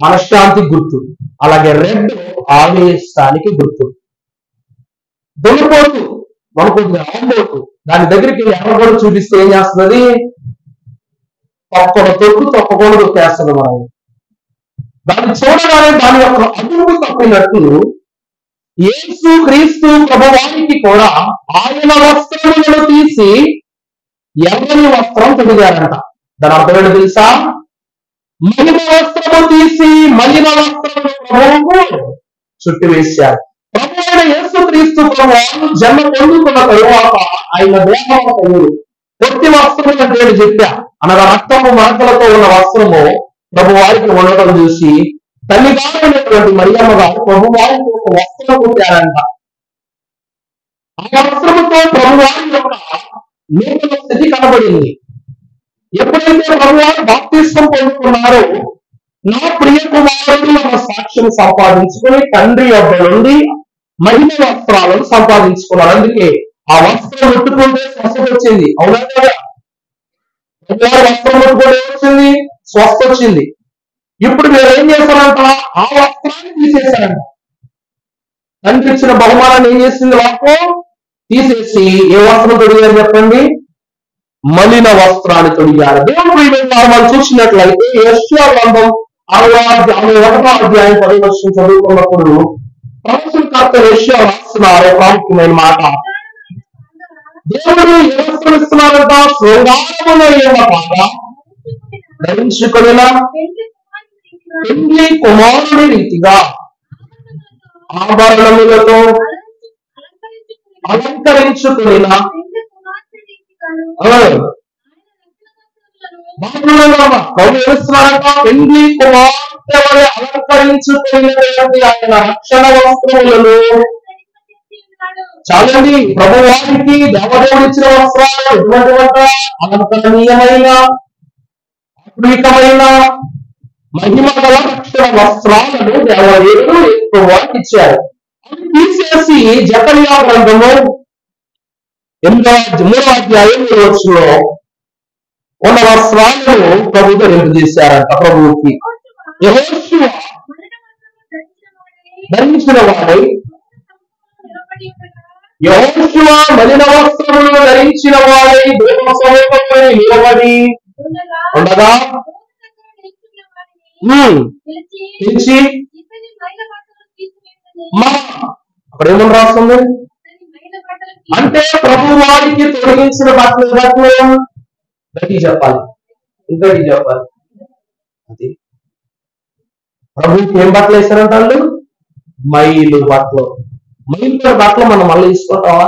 మనశ్శాంతి గుర్తు. అలాగే రెడ్ ఆవేశానికి గుర్తు. దొంగపోతు మనకు ఆంబోతు దాని దగ్గరికి ఎవరు చూపిస్తే ఏం చేస్తున్నది? తొక్కకూడదు తొక్కేస్తుంది మనం. దాన్ని చూడగానే దాని యొక్క అదుపు తప్పినట్టు యేసు క్రీస్తు ప్రభువానికి కూడా ఆయన వస్త్రములను తీసి ఎవరి వస్త్రం తొడిగారంట. దాని అర్థం ఏంటో తెలుసా? మలిన వస్త్రము తీసి మలిన వస్త్రము ప్రభువుకు చుట్టి వేశారు. ప్రభు అయిన యేసు క్రీస్తు ప్రభువు జన్మ పొందుకున్న తరువాత ఆయన దేహము పొట్టి వస్త్రము అంటే చెప్పా, అనగా రక్తము మరకలతో ఉన్న వస్త్రము ప్రభు వారికి ఉండడం చూసి తల్లిగారైనటువంటి మరియమ్మ గారు ప్రభు వారికి ఒక వస్త్రం కుట్టారంట. ఆ వస్త్రముతో ప్రభు వారి యొక్క నూతన స్థితి కనబడింది. ఎప్పుడైతే ప్రభువారు బాప్తిస్మం పొందుకున్నారో నా ప్రియ కుమారుడు అన్న సాక్ష్యం సంపాదించుకుని తండ్రి యొద్ద నుండి మహిమ వస్త్రాలను సంపాదించుకున్నారు. అందుకే ఆ వస్త్రం ముట్టుకుంటే స్వస్థత వచ్చింది. అవునా కదా? వస్త్రం ముట్టుకుంటే వచ్చింది, స్వస్థ వచ్చింది. ఇప్పుడు మీరు ఏం చేస్తారంట? ఆ వస్త్రాన్ని తీసేశారంట. తండ్రి ఇచ్చిన బహుమానాన్ని ఏం చేసింది? వాక్యం తీసేసి ఏ వస్త్రం తొడిగారు చెప్పండి? మలిన వస్త్రాన్ని తొడిగారు. దేవుడు మనం చూసినట్లయితే యెషయా గ్రంథం 61వ అధ్యాయం 10వ వచనం చదువుకున్నప్పుడు ప్రవచనకర్త యెషయా రాస్తున్నారు ప్రాముఖ్యమైన మాట. దేవుడు ఏ వస్త్రం ఇస్తున్నారంట? శృంగారమున పాట ధరించుకొనిన పెండ్లి కుమారుని రీతిగా ఆభరణములతో అలంకరించుకొనిన పెండ్లి కుమార్తె వలె అలంకరించుకున్నటువంటి ఆయన రక్షణ వస్త్రములను చాలండి. ప్రభు వారికి దేవదేవుడు ఇచ్చిన వస్త్రాలు ఎటువంటి అలంకరణీయమైన ఆత్మీకమైన మహిమ గల రక్షణ వస్త్రాలను దేవదేవుడు ఎక్కువ వారికి ఇచ్చారు. అది తీసేసి జకర్యా గ్రంథము 8వ అధ్యాయం 3వ వచనంలో ఉన్న వస్త్రాలను ప్రభు ధరింపజేశారంట. ప్రభువుకి యెహోషువ ధరించిన వాడై, యెహోషువ మలిన వస్త్రములను ధరించిన వాడై దేవుని సమూహంపై నిలబడి ఉండగా పిలిచి అక్కడ ఏమని రాస్తుంది అంటే ప్రభు వారికి తొలగించిన బట్టలు గట్టి చెప్పాలి, ఇంకటి చెప్పాలి. అది ప్రభుకి ఏం బట్టలు వేస్తారంట? వాళ్ళు మైలు బట్టలు. మైలు బట్టలు మనం మళ్ళీ తీసుకుంటావా?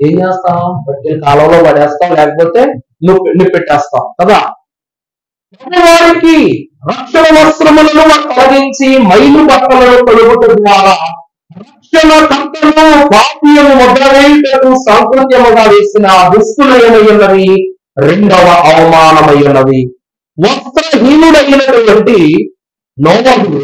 ఏం చేస్తాం? బట్టి కాలంలో పడేస్తాం, లేకపోతే నిప్పెట్టేస్తాం కదా. వారికి రక్షణ వస్త్రములను తొలగించి మైలు బట్టలను తొలగుట ద్వారా రక్షణ కర్తను పాపీయము ముద్రవేయుటకు సాంకృత్యముగా వేసిన దుస్తులైనవి ఉన్నవి రెండవ అవమానమై ఉన్నది. వస్త్రహీనుడైనటువంటి నోవహు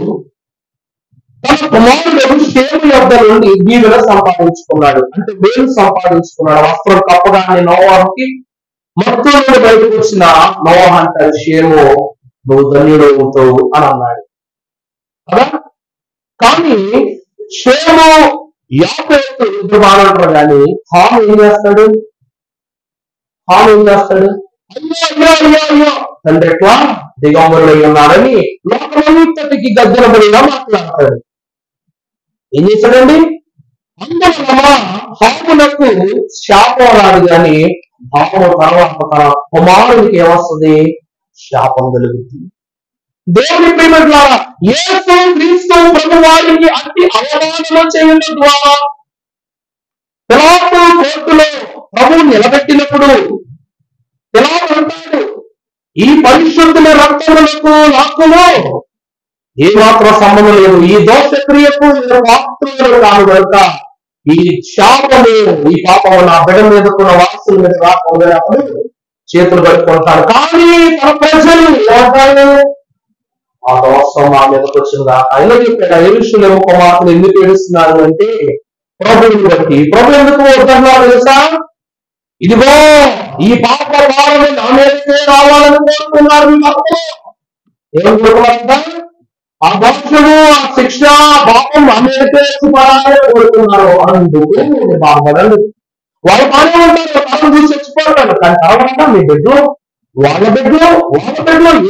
తన కుమారుడు షేము యొద్ద నుండి దీవెన సంపాదించుకున్నాడు. అంటే వేలు సంపాదించుకున్నాడు. వస్త్రం తప్పగానే నోవహుకి మొత్తం నుండి బయటకు వచ్చిన నోవహు అంటారు, షేము నువ్వు ధన్యుడవుతావు అని అన్నాడు కదా. కానీ షేము యాఫెతు ఇద్దరు బాగుంటారు, కానీ హాము ఏం చేస్తాడు? అయ్యో తండ్రి ఎట్లా దిగంబరుడై ఉన్నాడని లోకమంతటికి గద్దెనబడిగా మాట్లాడతాడు. ఏం చేశాడండి? అందువల్ల హామునకు శాపం రాదు, కానీ హాము తర్వాత తన కుమారుడికి ఏమొస్తుంది? శాపం కలుగుతుంది. దేవుని ప్రేమలారా, యేసు క్రీస్తు ప్రభు వారికి అతి అవమానం చేయడం ద్వారా పిలాతు కోర్టులో ప్రభువు నిలబెట్టినప్పుడు పిలాతు అంటాడు, ఈ పరిశుద్ధుల రక్తములకు నాకును ఏ మాత్రం సంబంధం లేదు, ఈ దోషక్రియకు పాత్రులు కాను కనుక ఈ శాపము, ఈ పాపము నా బిడ్డ మీద ఉన్న వారసుల మీద రాకుండా అప్పుడు చేతులు కట్టుకుంటాడు. కానీ తన ప్రజలు ఏమంటారు? ఆ దోషం మా మీదకి వచ్చిందా? ఆయన చెప్పాడు, యెరూషలేము కుమార్తెలు ఎందుకు ఏడుస్తున్నారు అంటే ప్రభువుని బట్టి. ప్రభు ఎందుకు వద్దన్నారు తెలుసా? ఇదిగో ఈ పాప భారమే నా మీదకే రావాలని కోరుతున్నారు. మీ భక్తులు ఏం కోరుకున్నారంట? ఆ దోషము, ఆ శిక్ష, పాపం నా మీదకే పడాలని కోరుతున్నారు. అందుకు బాధపడండి. వాళ్ళు బాగానే ఉంటారు, తరం చూసి చచ్చిపోతారు. కానీ తర్వాత మీ బిడ్డలు వాళ్ళ బిడ్డలు ఏమైపోవాలి?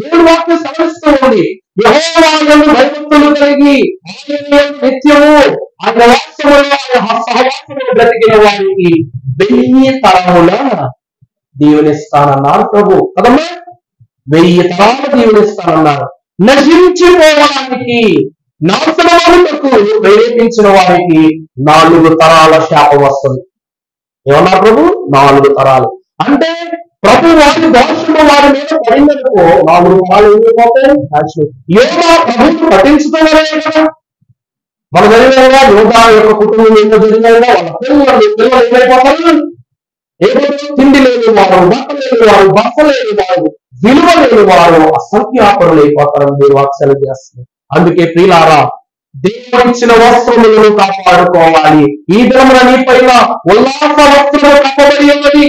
దేవుడు వాక్యం సవరిస్తూ ఉంది. యెహోవా యందు భయభక్తులు కలిగి ఆయన నిత్యము ఆయన వాక్యములో ఆయన సహవాసములో బ్రతికిన వారికి 1000 తరముల దీవెనిస్తానన్నారు ప్రభు కదమ్మా. 1000 తరాలు దీవెనిస్తానన్నారు. నశించిపోవడానికి, నాశనములకు ప్రేరేపించిన వారికి 4 తరాల శాపం వస్తుంది. ఏమన్నారు ప్రభు? 4 తరాలు అంటే ప్రభు వారి దోషము వారి మీద పడిందనుకో 4 తరాలు ఏమైపోతాయి? యోగా ప్రభుత్వం పఠించుకోవడే కదా. మన జరిగినగా యోగా యొక్క కుటుంబం ఏదో జరిగినగా వాళ్ళ పిల్లలు ఏమైపోతారు? ఏదో తిండి లేని వారు, బట్ట లేని వారు, బస్త లేని వారు, విలువ లేని వారు అసంఖ్యాపరులు అయిపోతారని దేవుడు వాక్యాలు చేస్తున్నారు. అందుకే ప్రియులారా, దేవుడు ఇచ్చిన వస్త్రములను కాపాడుకోవాలి. ఈ దినమున నీ పైన ఉల్లాస వస్త్రము కప్పబడి ఉన్నది,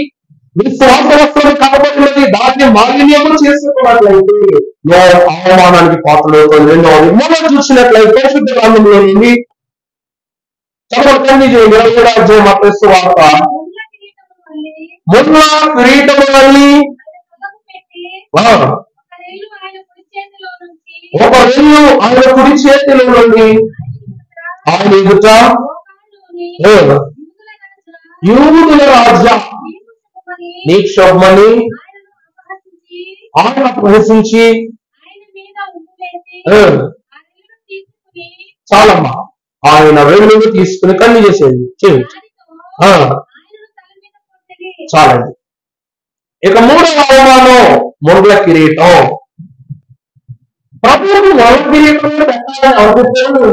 విశ్వాస వస్త్రము కప్పబడినది. దాన్ని మాలిన్యము చేసుకున్నట్లయితే అవమానానికి పాత్రలవుతుంది. రెండవది మనం చూసినట్లయితే శుద్ధ గ్రంథంలో నుండి చదవండి 27వ అధ్యాయం మత్తయి సువార్త. ముళ్ళ కిరీటము వల్లి ఒక రెల్లు ఆయన కుడి చేతిలో నుండి ఆయన ఎదుట యూదుల రాజా నీకు శుభమని ఆయన ప్రవేశించి చాలమ్మా ఆయన రెల్లును తీసుకుని కన్ను చేసేది చాలండి. ఇక 3వ అవమానం ముళ్ళ కిరీటం. ప్రభువుకు ముళ్ళ కిరీటం పెట్టాలని అనుకుంటాడు.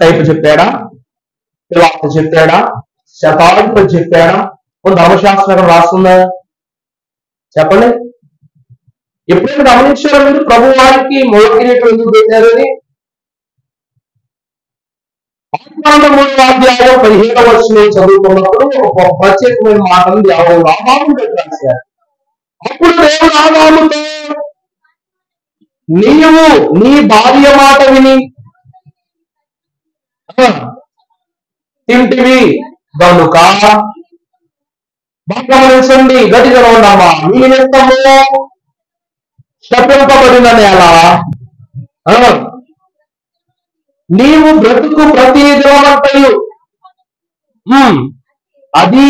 టైపు చెప్పాడా? పిలాతు చెప్పాడా? శతాధిపతి చెప్పాడా? ధర్మశాస్త్రం రాస్తుందా? చెప్పండి. ఎప్పుడైనా గమనించారా మీరు ప్రభు వారికి ముళ్ళ కిరీటం ఎందుకు పెట్టారని? 13వ అధ్యాయం 15వ వచనం చదువుకున్నప్పుడు ఒక ప్రత్యేకమైన మాటను దేవుడు ఆదాము రాశారు. అప్పుడు దేవుడు ఆదాముతో, నీవు నీ భార్య మాట విని తింటివి గనుక, బాగా గమనించండి, గట్టిగా ఉండమ్మా, నీ నిమిత్తము శపింపబడిన నేల, నీవు బ్రతుకు ప్రతి దినమంతయు అది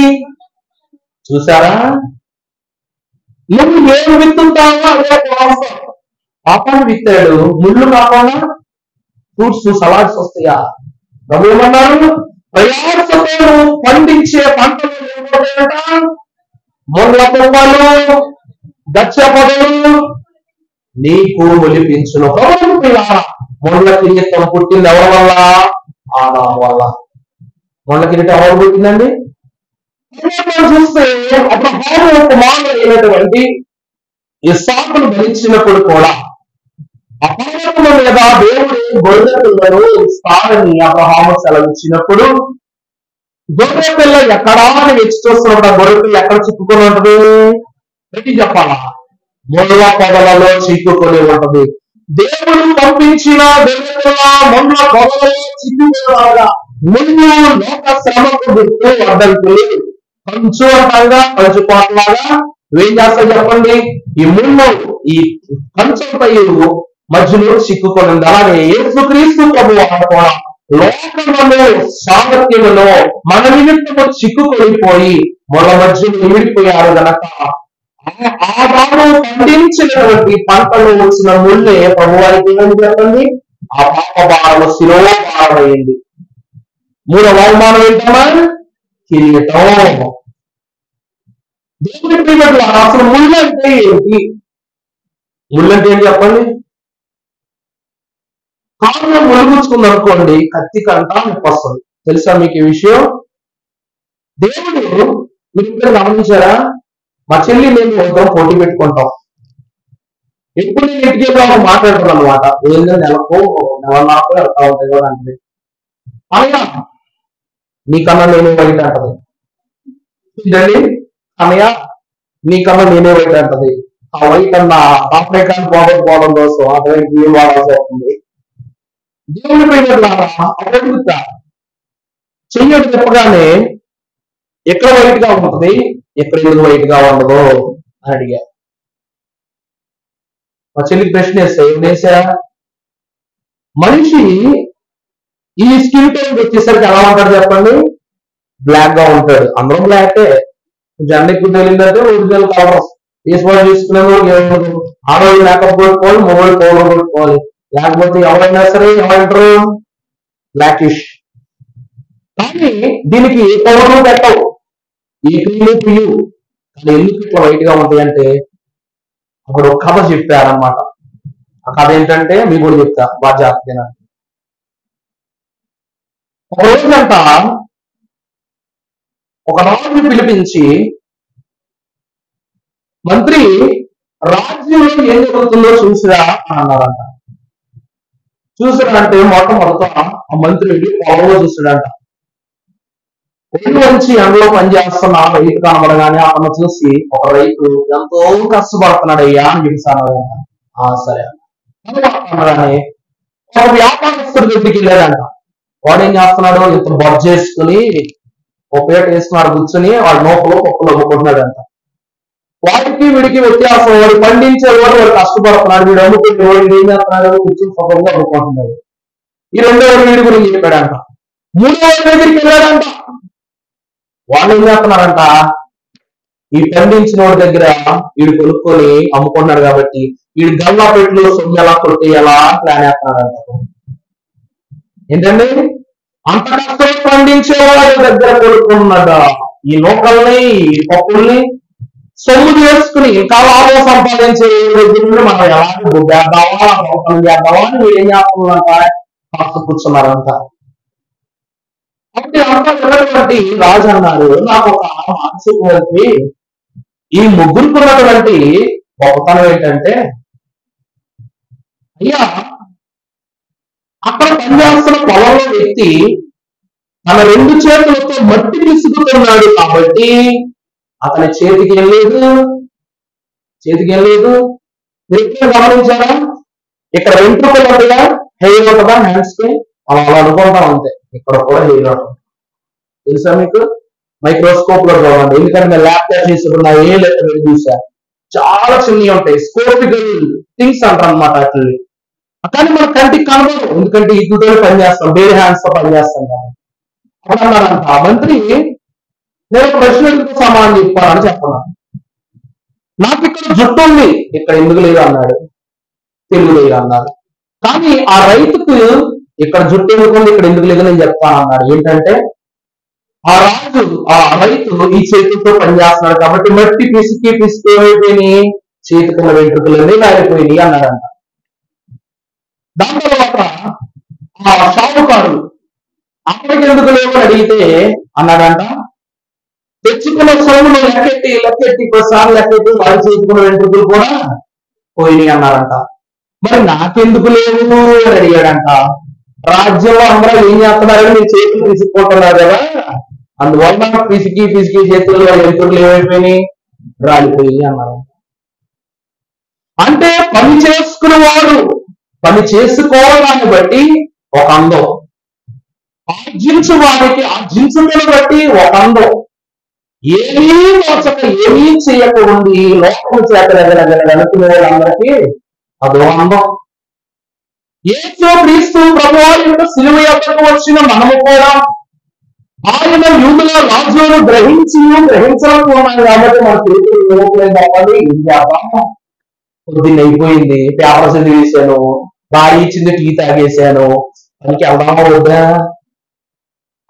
చూసారా, నువ్వు ఏం విత్తుతావో అదే కోస్తావు. పాపాన్ని విత్తాడు, ముళ్ళు కాకుండా ఫ్రూట్స్ సలాడ్స్ వస్తాయా? ప్రభు ఏమన్నారు? ప్రయాసతో పండించే పంటలు ఏమిటంట? ముళ్ళ పొంగలు, గచ్చ పొదలు నీకు మొలిపించును. ముళ్ళ కిరీటం పుట్టింది ఎవరి వల్ల? ఆదాము వల్ల. ముళ్ళ కిరీటం ఎవరు పుట్టిందండి? చూస్తే అబ్రహాము కుమారుడు అయినటువంటి ఇస్సాకును భరించినప్పుడు కూడా ఆ పర్వతము మీద దేవుడు గొర్రె పిల్లను ఇస్తానని అబ్రహాము సెలవిచ్చినప్పుడు గొర్రె పిల్ల ఎక్కడా అని వెచ్చి చూస్తున్నప్పుడు ఆ గొర్రె పిల్ల ఎక్కడ చిక్కుకొని ఉంటది? ప్రతి చెప్పాలా? ముళ్ళ పొదలలో చిక్కుకొని ఉంటది. దేవుడు పంపించిన గొర్రె పిల్ల ముళ్ళ పొదలలో చిక్కుకునేలాగా ముందు లోక శ్రమకు గుర్తు అడ్డంకులు కంచు అంటాగా కంచుకోట్లాగా ఏం చేస్తారు చెప్పండి? ఈ ముళ్ళు ఈ కంచుపై మధ్యలో చిక్కుకొని ఉంది. అలాగే యేసుక్రీస్తు ప్రభువు కూడా లోకములో సామర్థ్యములో మన నిమిత్తము చిక్కుకొనిపోయి ముళ్ళ మధ్యలో విడిపోయారు గనక ఆదాము పండించినటువంటి పంటలు వచ్చిన ముళ్ళే ప్రభువారికి ఏమని చెప్పండి? ఆ పాప భారము శిరోభారమైంది. 3వ అవమానం ఏంటమ్మా? కిరీటం. దేవుడి ప్రియమైన అసలు ముళ్ళు అంటే ఏంటి? ముళ్ళు అంటే ఏంటి చెప్పండి? కాళ్ళు ములుగుచ్చుకుంది అనుకోండి, కత్తి కంట నొప్పి వస్తుంది. తెలుసా మీకు ఈ విషయం? దేవుడు, మీరు ఇక్కడ గమనించారా? మా చెల్లి మేము ఇద్దరం పోటీ పెట్టుకుంటాం. ఎప్పుడు నేను ఇంటికి వెళ్ళి మాట్లాడుతాను అనమాట. ఏంటంటే నెలకు నెలన్నరకు వెళ్తా ఉంటాయి కూడా అంటే, అనగా నీకన్నా నేనే వైట్ అంటది. ఇదండి అనయ్య, నీకన్నా నేనే వైట్ అంటది. ఆ వైట్ అన్న ఆఫ్రికాన్ పోవడం కోసం ఆ వైట్ బియ్యం వాడాల్సి వస్తుంది. దేవుడి పైన అడుగుతా చెయ్యడు చెప్పగానే ఎక్కడ వైట్ గా ఉంటుంది, ఎక్కడ ఎందుకు వైట్ గా ఉండదు అని అడిగా. మా చెల్లికి ప్రశ్న వేస్తా, ఏం వేసా? మనిషి ఈ స్కిన్ టోన్ వచ్చేసరికి ఎలా ఉంటాడు చెప్పండి? బ్లాక్ గా ఉంటాడు. అందరం బ్లాకే. జెండా ఎక్కువ తెలియదంటే ఒరిజినల్ కలర్ వేసుకోవాలి, తీసుకునేది ఆడవాళ్ళు మేకప్ కొట్టుకోవాలి, మొబైల్ పౌడర్ కొట్టుకోవాలి. లేకపోతే ఎవరైనా సరే ఏమంటారు? బ్లాకిష్. కానీ దీనికి ఏ పౌడర్ పెట్టవు, ఏ క్రీము పియ్యు. కానీ ఎందుకు ఇట్లా వైట్ గా ఉంటాయంటే అప్పుడు ఒక కథ చెప్పారనమాట. ఆ కథ ఏంటంటే మీకు కూడా చెప్తా, బాగా జాగ్రత్తగా. ఒక రోజంట ఒక రాజుని పిలిపించి, మంత్రి రాజ్యంలో ఏం జరుగుతుందో చూసిరా అని అన్నారంట. చూసిరా అంటే మొట్టమొదట ఆ మంత్రి వెళ్ళి పొలంలో చూసాడంట. రైతు వచ్చి ఎండలో పనిచేస్తున్న రైతు కనబడగానే అతను చూసి, ఒక రైతు ఎంతో కష్టపడుతున్నాడయ్యా అని చెప్పాను. సరే అన్నాడని ఒక వ్యాపారస్తుడి దగ్గరికి వెళ్ళాడంట. వాడు ఏం చేస్తున్నాడు? ఇంత బొజ్జ చేసుకుని ఒక పేట వేసుకున్నాడు, కూర్చుని వాడు నోపలో కుక్కలు అమ్ముకుంటున్నాడంట. వాడికి వీడికి వ్యత్యాసం, వాడు పండించేవాడు వాడు కష్టపడుతున్నాడు, వీడు అమ్ముకుంటే వాడు ఏం చేస్తున్నాడు? కూర్చుని సుఖంగా అమ్ముకుంటున్నాడు. ఈ రెండో వీడి గురించి చెప్పాడంట. మూడో వాడి దగ్గరికి వెళ్ళాడంట. వాళ్ళు ఏం చేస్తున్నారంట? ఈ పండించిన వాడి దగ్గర వీడు కొనుక్కొని అమ్ముకున్నాడు కాబట్టి వీడు గల్లా పెట్లు సొమ్ము ఎలా కొట్టేయాలా ప్లాన్ వేస్తున్నాడంట. ఏంటండి? అంత కష్టం పండించే వాడి దగ్గర కొనుక్కున్నాడు ఈ నూకల్ని, ఈ పప్పుల్ని సొమ్ము చేసుకుని ఇంకా లాభం సంపాదించే దగ్గర మనం ఎలాంటి గుడ్డేద్దామా, నూకలు చేద్దామా అని వీడు ఏం చేస్తున్నారంట? కాస్త కూర్చున్నారంట. అంటే అంతా ఉన్నటువంటి రాజు అన్నారు, నాకు ఒక మానసిక వచ్చి ఈ ముగ్గురుకున్నటువంటి గొప్పతనం ఏంటంటే, అయ్యా అక్కడ పనిచేస్తున్న పొలంలో వ్యక్తి తన రెండు చేతులతో మట్టి పిసుకుతున్నాడు కాబట్టి అతని చేతికి ఏం లేదు. మీరు ఎక్కడ గమనించారా? ఇక్కడ వెంట్రుకలు ఉంటుందా, హెయిర్ ఉంటుందా హ్యాండ్స్ కి? అలా అనుకుంటాం అంతే. ఇక్కడ కూడా హెయిర్ ఉంటుంది. తెలుసా మీకు? మైక్రోస్కోప్ లో చూడండి. ఎందుకంటే నేను ల్యాప్టాప్ తీసుకున్నా ఏ లెక్క చూసా, చాలా చిన్నవి ఉంటాయి. స్కోపికల్ థింగ్స్ అంటారు అనమాట వాటిని. కానీ మన కంటికి కనబడదు, ఎందుకంటే ఇటుతో పనిచేస్తాం, వేరే హ్యాండ్స్ తో పనిచేస్తాం. అప్పుడు అన్నారంట మంత్రి, నేను ప్రశ్నలతో సమాధానం చెప్పాలని చెప్పన్నాను. నాకు ఇక్కడ జుట్టు ఉంది, ఇక్కడ ఎందుకు లేదు అన్నాడు. తెలుగు లేదు అన్నాడు. కానీ ఆ రైతుకు ఇక్కడ జుట్టు ఎందుకుంది, ఇక్కడ ఎందుకు లేదు నేను చెప్తాను అన్నాడు. ఏంటంటే ఆ రైతు ఈ చేతులతో పనిచేస్తున్నాడు కాబట్టి మట్టి పిసికి అయిపోయినాయి, చేతికున్న వెంట్రుకలన్నీ లాగిపోయినాయి అన్నాడంట. దాని తర్వాత ఆ షావుకారు అక్కడికి ఎందుకు లేవు అడిగితే అన్నాడంట, తెచ్చుకున్న సొమ్మును లెక్కెట్టి ప్రసాద్ లెక్కెట్టి వారి చేతుకున్న వెంట్రుకలు కూడా పోయినాయి అన్నారంట. మరి నాకెందుకు లేవు అని అడిగాడంట. రాజ్యంలో అందరూ ఏం చేస్తున్నారని మీరు చేతులు తీసుకుంటున్నారు కదా, అందువల్ల పిసికి చేతులు వెంట్రుకలు ఏమైపోయినాయి, రాలిపోయి అన్నారు. అంటే పని చేసుకునేవాడు పని చేసుకోవడాన్ని బట్టి ఒక అందం, ఆర్జించు వాడికి ఆర్జించుని బట్టి ఒక అందం. ఏమీ మోచక ఏమీ చేయకుండి లోకం చేత వెనుకునే వాళ్ళందరికీ అదో అందం. యేసు క్రీస్తు ప్రభువారి యొక్క సిలువ యొక్కకు వచ్చిన మనము కూడా ఆయన యూదుల రాజులను గ్రహించడం ఉన్నాం కాబట్టి మన చేతులు తప్పని పొద్దున్న అయిపోయింది, పేపర్ చదివి వేసాను, భార్య ఇచ్చింది టీ తాగేసాను, పనికి వెళ్దామా వద్దా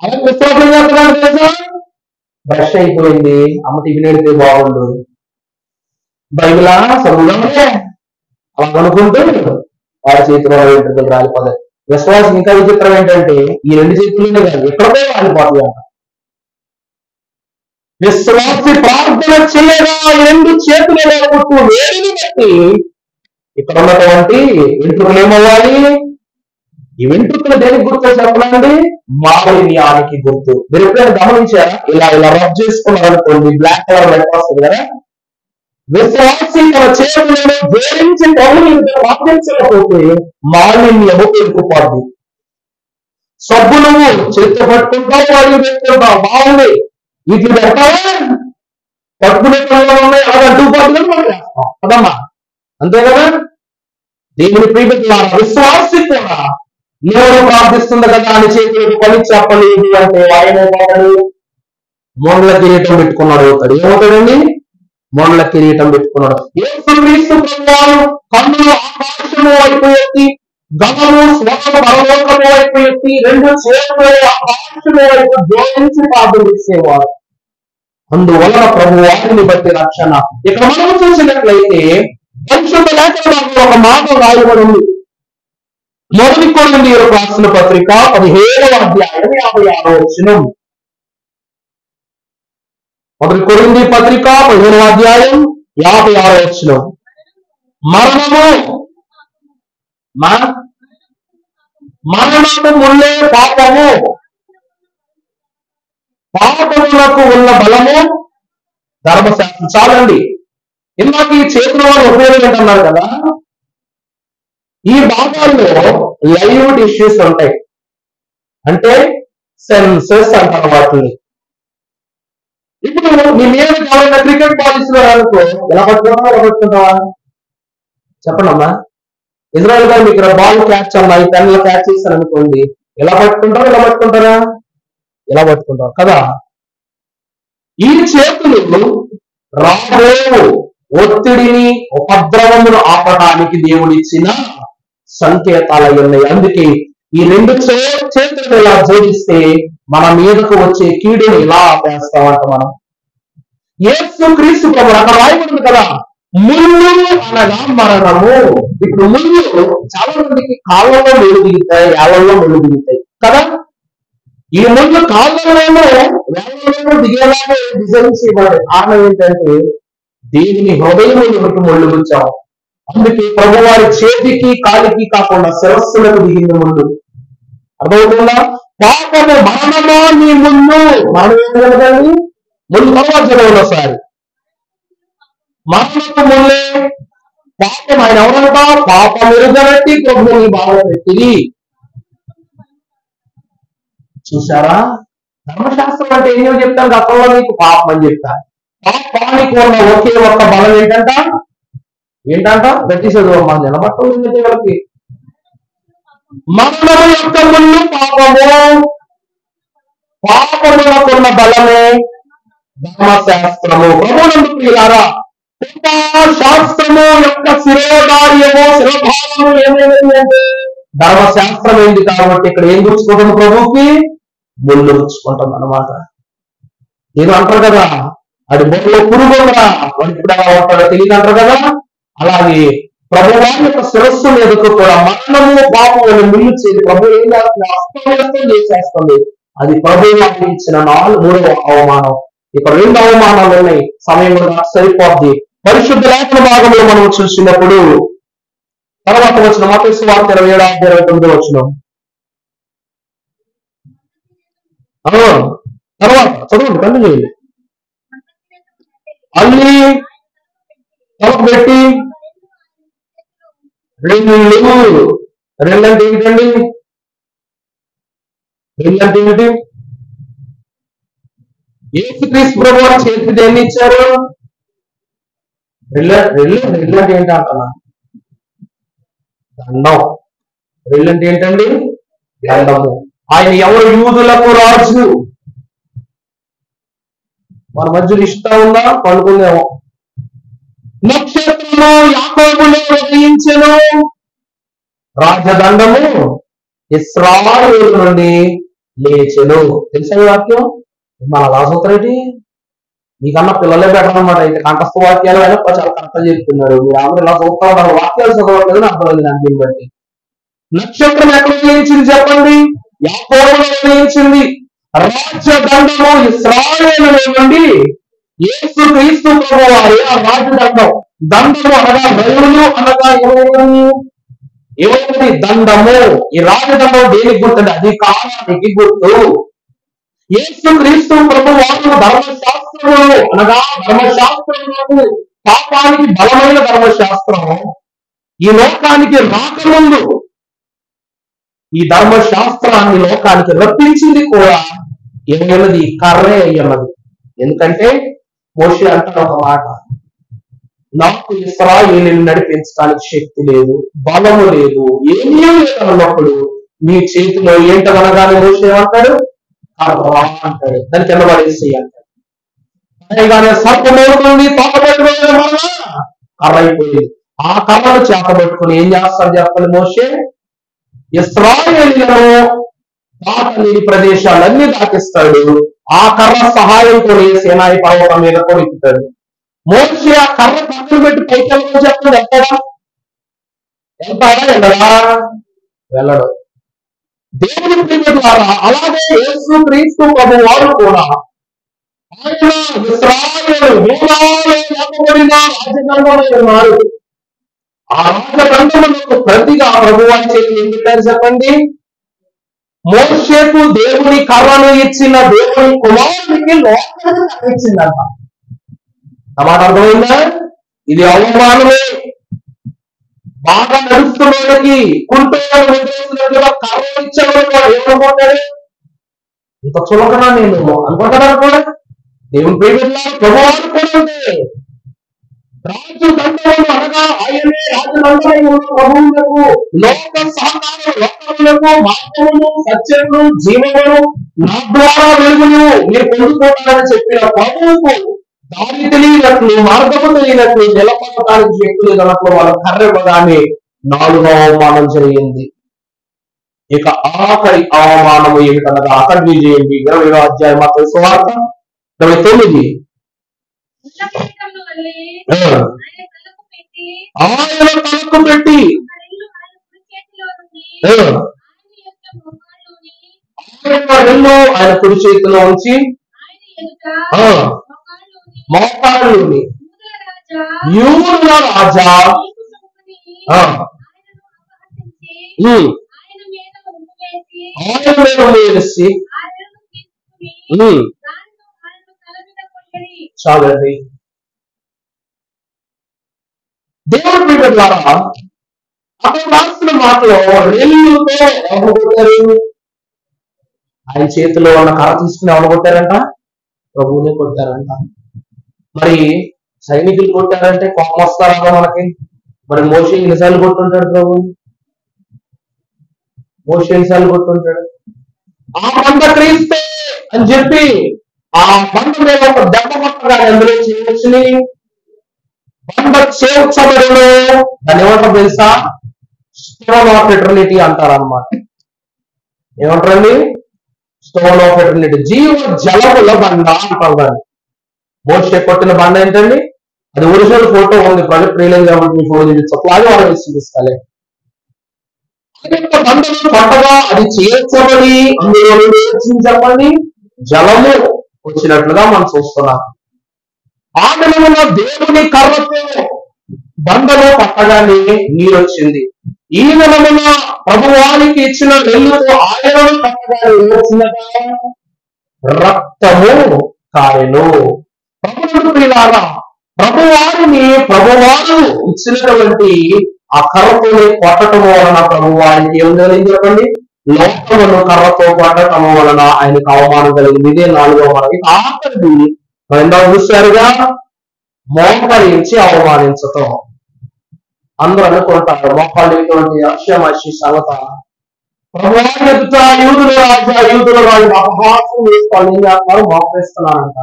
అలా పుస్తకం చేస్తున్నాను తెలుసా. బ్రష్ అయిపోయింది, అమ్మ టిఫిన్ పెడితే బాగుండు, బైబిలా చదువుదామనే అలా అనుకుంటూ వారి చేతిలో వెంట్రుకలు రాలిపోతాయి. విశ్వాసం ఇంకా విచిత్రం ఏంటంటే ఈ రెండు చేతులనే కాదు ఎక్కడో వాడిపోతాయి అంట. విశ్వాసి ప్రార్థన చేయగా ఈ రెండు చేతులలో పుట్టు వేడిని బట్టి ఇక్కడ ఉన్నటువంటి వెంట్రుకలు ఏమవ్వాలి? ఈ వెంట్రుకలు దేనికి గుర్తు చెప్పనండి? మాలిన్యానికి గుర్తు. మీరు ఎప్పుడైనా గమనించారా? ఇలా ఇలా రబ్ చేసుకున్నారు అనుకోండి, బ్లాక్ కలర్ లైట్ వస్తుంది కదా. విశ్వాసి తన చేతులను జోడించి ప్రార్థించకపోతే మాలిన్యము పెరుగుపోద్ది. సబ్బు నువ్వు చేతితో పట్టుకుంటావు, వాళ్ళు పెట్టుకుంటావు, బాగుంది. వీటిని పెడతావా? పట్టుకునే పనులు ఉన్నాయి, అలా అడ్డుపాటులు మనం వేస్తాం కదమ్మా, అంతే కదా. దేవుని ప్రియమిత్రులారా, విశ్వాసి కూడా ఎవరు ప్రార్థిస్తుంది కదా అని చేతులకు పని చెప్పలేదు అంటే ఆయన ఏమవుతాడు? మొండ్ల కిరీటం పెట్టుకున్నాడు అవుతాడు. ఏమవుతాడండి? మొండ్ల కిరీటం పెట్టుకున్నాడు. యేసుక్రీస్తు ప్రభువారు కన్నులు ఆకాశము వైపు ఎత్తి, గమము స్వరము పరలోకము వైపు ఎత్తి, రెండు చేతులు ఆకాశము వైపు జోడించి ప్రార్థన చేసేవారు. అందువలన ప్రభు వారిని బట్టి రక్షణ. ఇక్కడ మనం చూసినట్లయితే పరిశుద్ధ లేఖనంలో ఒక మాట రాయబడి ఉంది. మొదటి కొరింథీయులకు రాసిన పత్రిక 15వ అధ్యాయం 56వ వచనం. మొదటి కొరింథీ పత్రిక 15వ అధ్యాయం 56వ వచనం. మరణము ముల్లే పాపము, పాపములకు ఉన్న బలము ధర్మశాస్త్రం. చాలండి. ఇందాక ఈ చేతుల వాళ్ళు ఉపయోగం ఏంటన్నారు కదా, ఈ భాగాల్లో లైవ్ టిష్యూస్ ఉంటాయి. అంటే సెన్సెస్ అంటారు వాటిని. ఇప్పుడు నీ మీద ఎవరైనా క్రికెట్ బాల్ ఇస్తున్నారు అనుకో, ఎలా పట్టుకుంటావా ఎలా పట్టుకుంటావా చెప్పండి అమ్మా. ఇజ్రాయల్ గారు మీకు బాల్ క్యాచ్ అమ్మా, ఈ పెన్లో క్యాచ్ చేస్తారు అనుకోండి, ఎలా పట్టుకుంటారా ఎలా పట్టుకుంటారా? ఎలా పట్టుకుంటారు కదా. ఈ చేతులు రాబో ఒత్తిడిని ఉపద్రవమును ఆపడానికి దేవుడిచ్చిన సంకేతాలు ఉన్నాయి. అందుకే ఈ రెండు చేతులు ఇలా జోడిస్తే మన మీదకు వచ్చే కీడుని ఇలా ఆపేస్తామంట మనం. యేసుక్రీస్తు ప్రభువు అక్కడ రాయబడింది కదా, ముళ్ళు అనగా మరణము. ఇప్పుడు ముళ్ళు చాలా మందికి కాళ్ళలో ముళ్ళు దిగుతాయి, ఏళ్లలో ముళ్ళు దిగుతాయి కదా. ఈ ముళ్ళు కాళ్ళలోనూ వేళ్ళలోనూ దిగేలాగా డిజైన్ చేయబడే కారణం ఏంటంటే దేవుని హృదయంలోకి ముళ్ళు గుచ్చాం. అందుకే ప్రభు వారి చేతికి కాలికి కాకుండా శిరస్సులకు దిగింది ముళ్ళు. అర్థమవుతుందా? పాపము మరణమా నీ ముళ్ళు. మరణం ఏం కలదండి? ముళ్ళు తర్వాత చదవండి ఒకసారి. మరణపు ముళ్ళే పాపం. ఆయన ఎవరంట? పాపం ఎరుగబట్టి ప్రభుని బాగా పెట్టి. చూసారా? ధర్మశాస్త్రం అంటే ఏమో చెప్తాను, గతంలో నీకు పాపం అని చెప్తాను. పాపానికి ఉన్న ఒకే ఒక్క బలం ఏంటంట? గట్టి చదువు నిలబట్టండి వాళ్ళకి. మరణము యొక్క ముళ్ళు పాపము, పాపములకున్న బలమే ధర్మశాస్త్రము. ప్రభునందు ప్రియులారా, శాస్త్రము యొక్క శిరోధార్యము శిరోభావము ఏమైనది అంటే ధర్మశాస్త్రం ఏంటి కాబట్టి ఇక్కడ ఏం గుర్చుకుంటాం? ప్రభుకి ముళ్ళు గుర్చుకుంటాం అన్నమాట. నేను అంటారు కదా, అది బొమ్మలో పురుగురా వాడు ఇప్పుడు ఎలా ఉంటాడో తెలియదు అంటారు కదా. అలాగే ప్రభువారి యొక్క శిరస్సు మీదకు కూడా మరణము పాపం అని ముళ్ళు చేసి ప్రభు ఏం చేస్తుంది? అస్తవ్యస్తం చేసేస్తుంది. అది ప్రభు వారికి ఇచ్చిన 3వ అవమానం. ఇక్కడ 2 అవమానాలు ఉన్నాయి. సమయం కూడా సరిపోద్ది. పరిశుద్ధ లేఖన భాగంలో మనం చూసినప్పుడు తర్వాత వచ్చిన మత్తయి సువార్త 27:29 వచనం. తర్వాత చదవండి, కంటిన్యూ చేయండి. అల్లి తలకు పెట్టి రెండంటే ఏంటండి? రెండంటే ఏమిటి? యేసుక్రీస్తు ప్రభువు చేతికి దేన్ని ఇచ్చారు? రెల్లంటే ఏంటి అంటున్నా? దండం. రెల్లంటే ఏంటండి? దండము. ఆయన ఎవరు? యూదులకు రాజు. మన మధ్యలో ఇష్టం ఉందా? పడుకుందేమో. నక్షత్రము యాకోబులో ఉదయించెను, రాజదండము ఇశ్రాయేలు నుండి లేచెను. తెలుసా ఈ వాక్యం? మన రాసోత్తరేటి మీకన్నా పిల్లలే బెటర్ అనమాట. అయితే కంఠస్థ వాక్యాలు అయినా చాలా కరెక్ట్గా చెప్తున్నారు. మీరు అందరూ ఇలా చూస్తా ఉన్నారు, వాక్యాలు చదవట్లేదు అర్థమైంది దాన్ని బట్టి. నక్షత్రం ఎక్కడ ఉదయించింది చెప్పండి? యాకోబులో ఉదయించింది. రాజ్యదండము ఇశ్రాయేలు నుండి యేసు క్రీస్తు ప్రభువారి ఆ రాజదండం, దండము అనగా బయలు అనగా ఏమైంది? దండము. ఈ రాజదండం దేనికి గుర్తుంది? అధికారానికి గుర్తు. యేసు క్రీస్తు ప్రభువారు ధర్మశాస్త్రములు అనగా ధర్మశాస్త్రములకు, పాపానికి బలమైన ధర్మశాస్త్రం ఈ లోకానికి రాకముందు ఈ ధర్మశాస్త్రాన్ని లోకానికి రప్పించింది కూడా ఏమైనది? కర్రే అయ్యన్నది. ఎందుకంటే మోషే అంటాడు ఒక మాట, నాకు ఇశ్రాయేలును నడిపించడానికి శక్తి లేదు, బలము లేదు, ఏమీ లేదు అన్నప్పుడు నీ చేతిలో ఏంటనగానే మోషే అంటాడు? కర్ర అంటాడు. దాని కింద పడేసి అంటాడు. పైగానే సర్పమవుతుంది, తోకబెట్టుకునే వల్ల కర్ర అయిపోయింది. ఆ కర్రను చేతబెట్టుకుని ఏం చేస్తాడు చెప్పండి మోషే? ఇశ్రాయేలులను దాటలేని ప్రదేశాలన్నీ దాటిస్తాడు. ఆ కర్ర సహాయంతో సేనాయి పర్వతం మీద కొడుకుతాడు. మోషే ఆ కర్ర పక్కన పెట్టి పైకి వెళ్ళమని చెప్పండి, వెళ్తాడా? వెళ్ళడా? వెళ్ళడు. దేవుని ప్రేమ ద్వారా అలాగే యేసు క్రీస్తు ప్రభు వారు కూడా ఆయన ఇశ్రాయేలు వేలాబడిన రాజదండమై ఉన్నారు. ఆ రాజదండములకు ప్రతిగా ప్రభువారి చేతులు ఏం పెట్టారు చెప్పండి? మోషేకు దేవుని కర్రను ఇచ్చిన దేవుని కుమారునికి లోకాన్ని ఇచ్చిందంట. మాట అర్థమైందా? ఇది అవమానమే. బాగా నడుస్తున్నోడికి కుంటున్నాడు వదిలేసినట్లుగా కర్ర ఇచ్చేవాడు కూడా ఏమనుకుంటాడు? ఇంత చులకనా నేను అనుకుంటాడు కూడా. దేవుని ప్రేమిలా ప్రభువారు కూడా ఉంది. రాజు దండములు అనగా ఆయనే రాజదండమై ఉన్న ప్రభువులకు లోక సహకారం, లోకములకు మార్గమును, సత్యమును, జీవమును, నా ద్వారా వెలుగును మీరు పొందుకోవాలని చెప్పిన ప్రభువుకు దారి తెలియనట్లు, మార్గము తెలియనట్లు, నిలబడటానికి శక్తులు లేనట్లు వాళ్ళ కర్ర ఇవ్వగానే 4వ అవమానం జరిగింది. ఇక ఆఖరి అవమానము ఏమిటనగా అక్కడ చేయండి 20వ అధ్యాయం మత్తయి సువార్త 29. ఆయన తలకు పెట్టి ఆయన కుడి చేతిలో ఉంచి మోకాళ్ళుని యూదుల రాజా ఆయన మీద వేసి చాలండి. దేవుడి పీఠ ద్వారా అక్కడ రాసిన మాటలో రెల్లుతో ఎవరు కొట్టారు? ఆయన చేతిలో ఉన్న కర్ర తీసుకుని ఎవరు కొట్టారంట? ప్రభువునే కొట్టారంట. మరి సైనికులు కొట్టారంటే కోపం వస్తారా మనకి? మరి మోషే ఎన్నిసార్లు కొట్టుంటాడు? ప్రభు మోషే ఎన్నిసార్లు కొట్టుంటాడు? ఆ బండ క్రీస్తే అని చెప్పి ఆ బండ మీద ఒక దెబ్బ కొట్టగా అందులో చేయవచ్చుని బండ చేర్చబడిలో దాన్ని ఏమంటారు తెలుసా? స్టోన్ ఆఫ్ ఎటర్నిటీ అంటారన్నమాట. ఏమంటారండి? స్టోన్ ఆఫ్ ఎటర్నిటీ, జీవ జలముల బండ అంటారు దాన్ని. మోషే కొట్టిన బండ ఏంటండి? అది ఒరిజినల్ ఫోటో ఉంది, ప్రాజెక్ట్ రియలైజ్ కాబట్టి ఫోటో చూపించాలి, వాళ్ళు చూపిస్తాలే. బండలు కొట్టగా అది చేర్చబడి అందులో చెప్పండి జలము వచ్చినట్లుగా మనం చూస్తున్నాం. ఆ దినమున దేవుని కర్రతో బండలో పట్టగానే నీరు వచ్చింది. ఈ దినమున ప్రభువానికి ఇచ్చిన నెల్లుతో ఆయనను పట్టగానే వచ్చిందట రక్తము కారెను. ప్రభువుడు ప్రియులారా, ప్రభువారు ఇచ్చినటువంటి ఆ కర్రతోనే కొట్టటము వలన ప్రభువారికి ఏం జరిగింది చెప్పండి? లోకమును కర్రతో కొట్టటము వలన ఆయనకు అవమానం కలిగింది. ఇదే 4వ మనం. ఇక ఆఖరిది రెండవ చూశారుగా, మోకరించి అవమానించటం. అందరూ అనుకుంటారు మోకాళ్ళటువంటి అక్షమాషి సంగత ప్రభువారి ఎదుట యూదుల రాజు అపహాసం వేసుకోవాలి, ఏం చేస్తున్నారు? మోకరిస్తున్నానంట.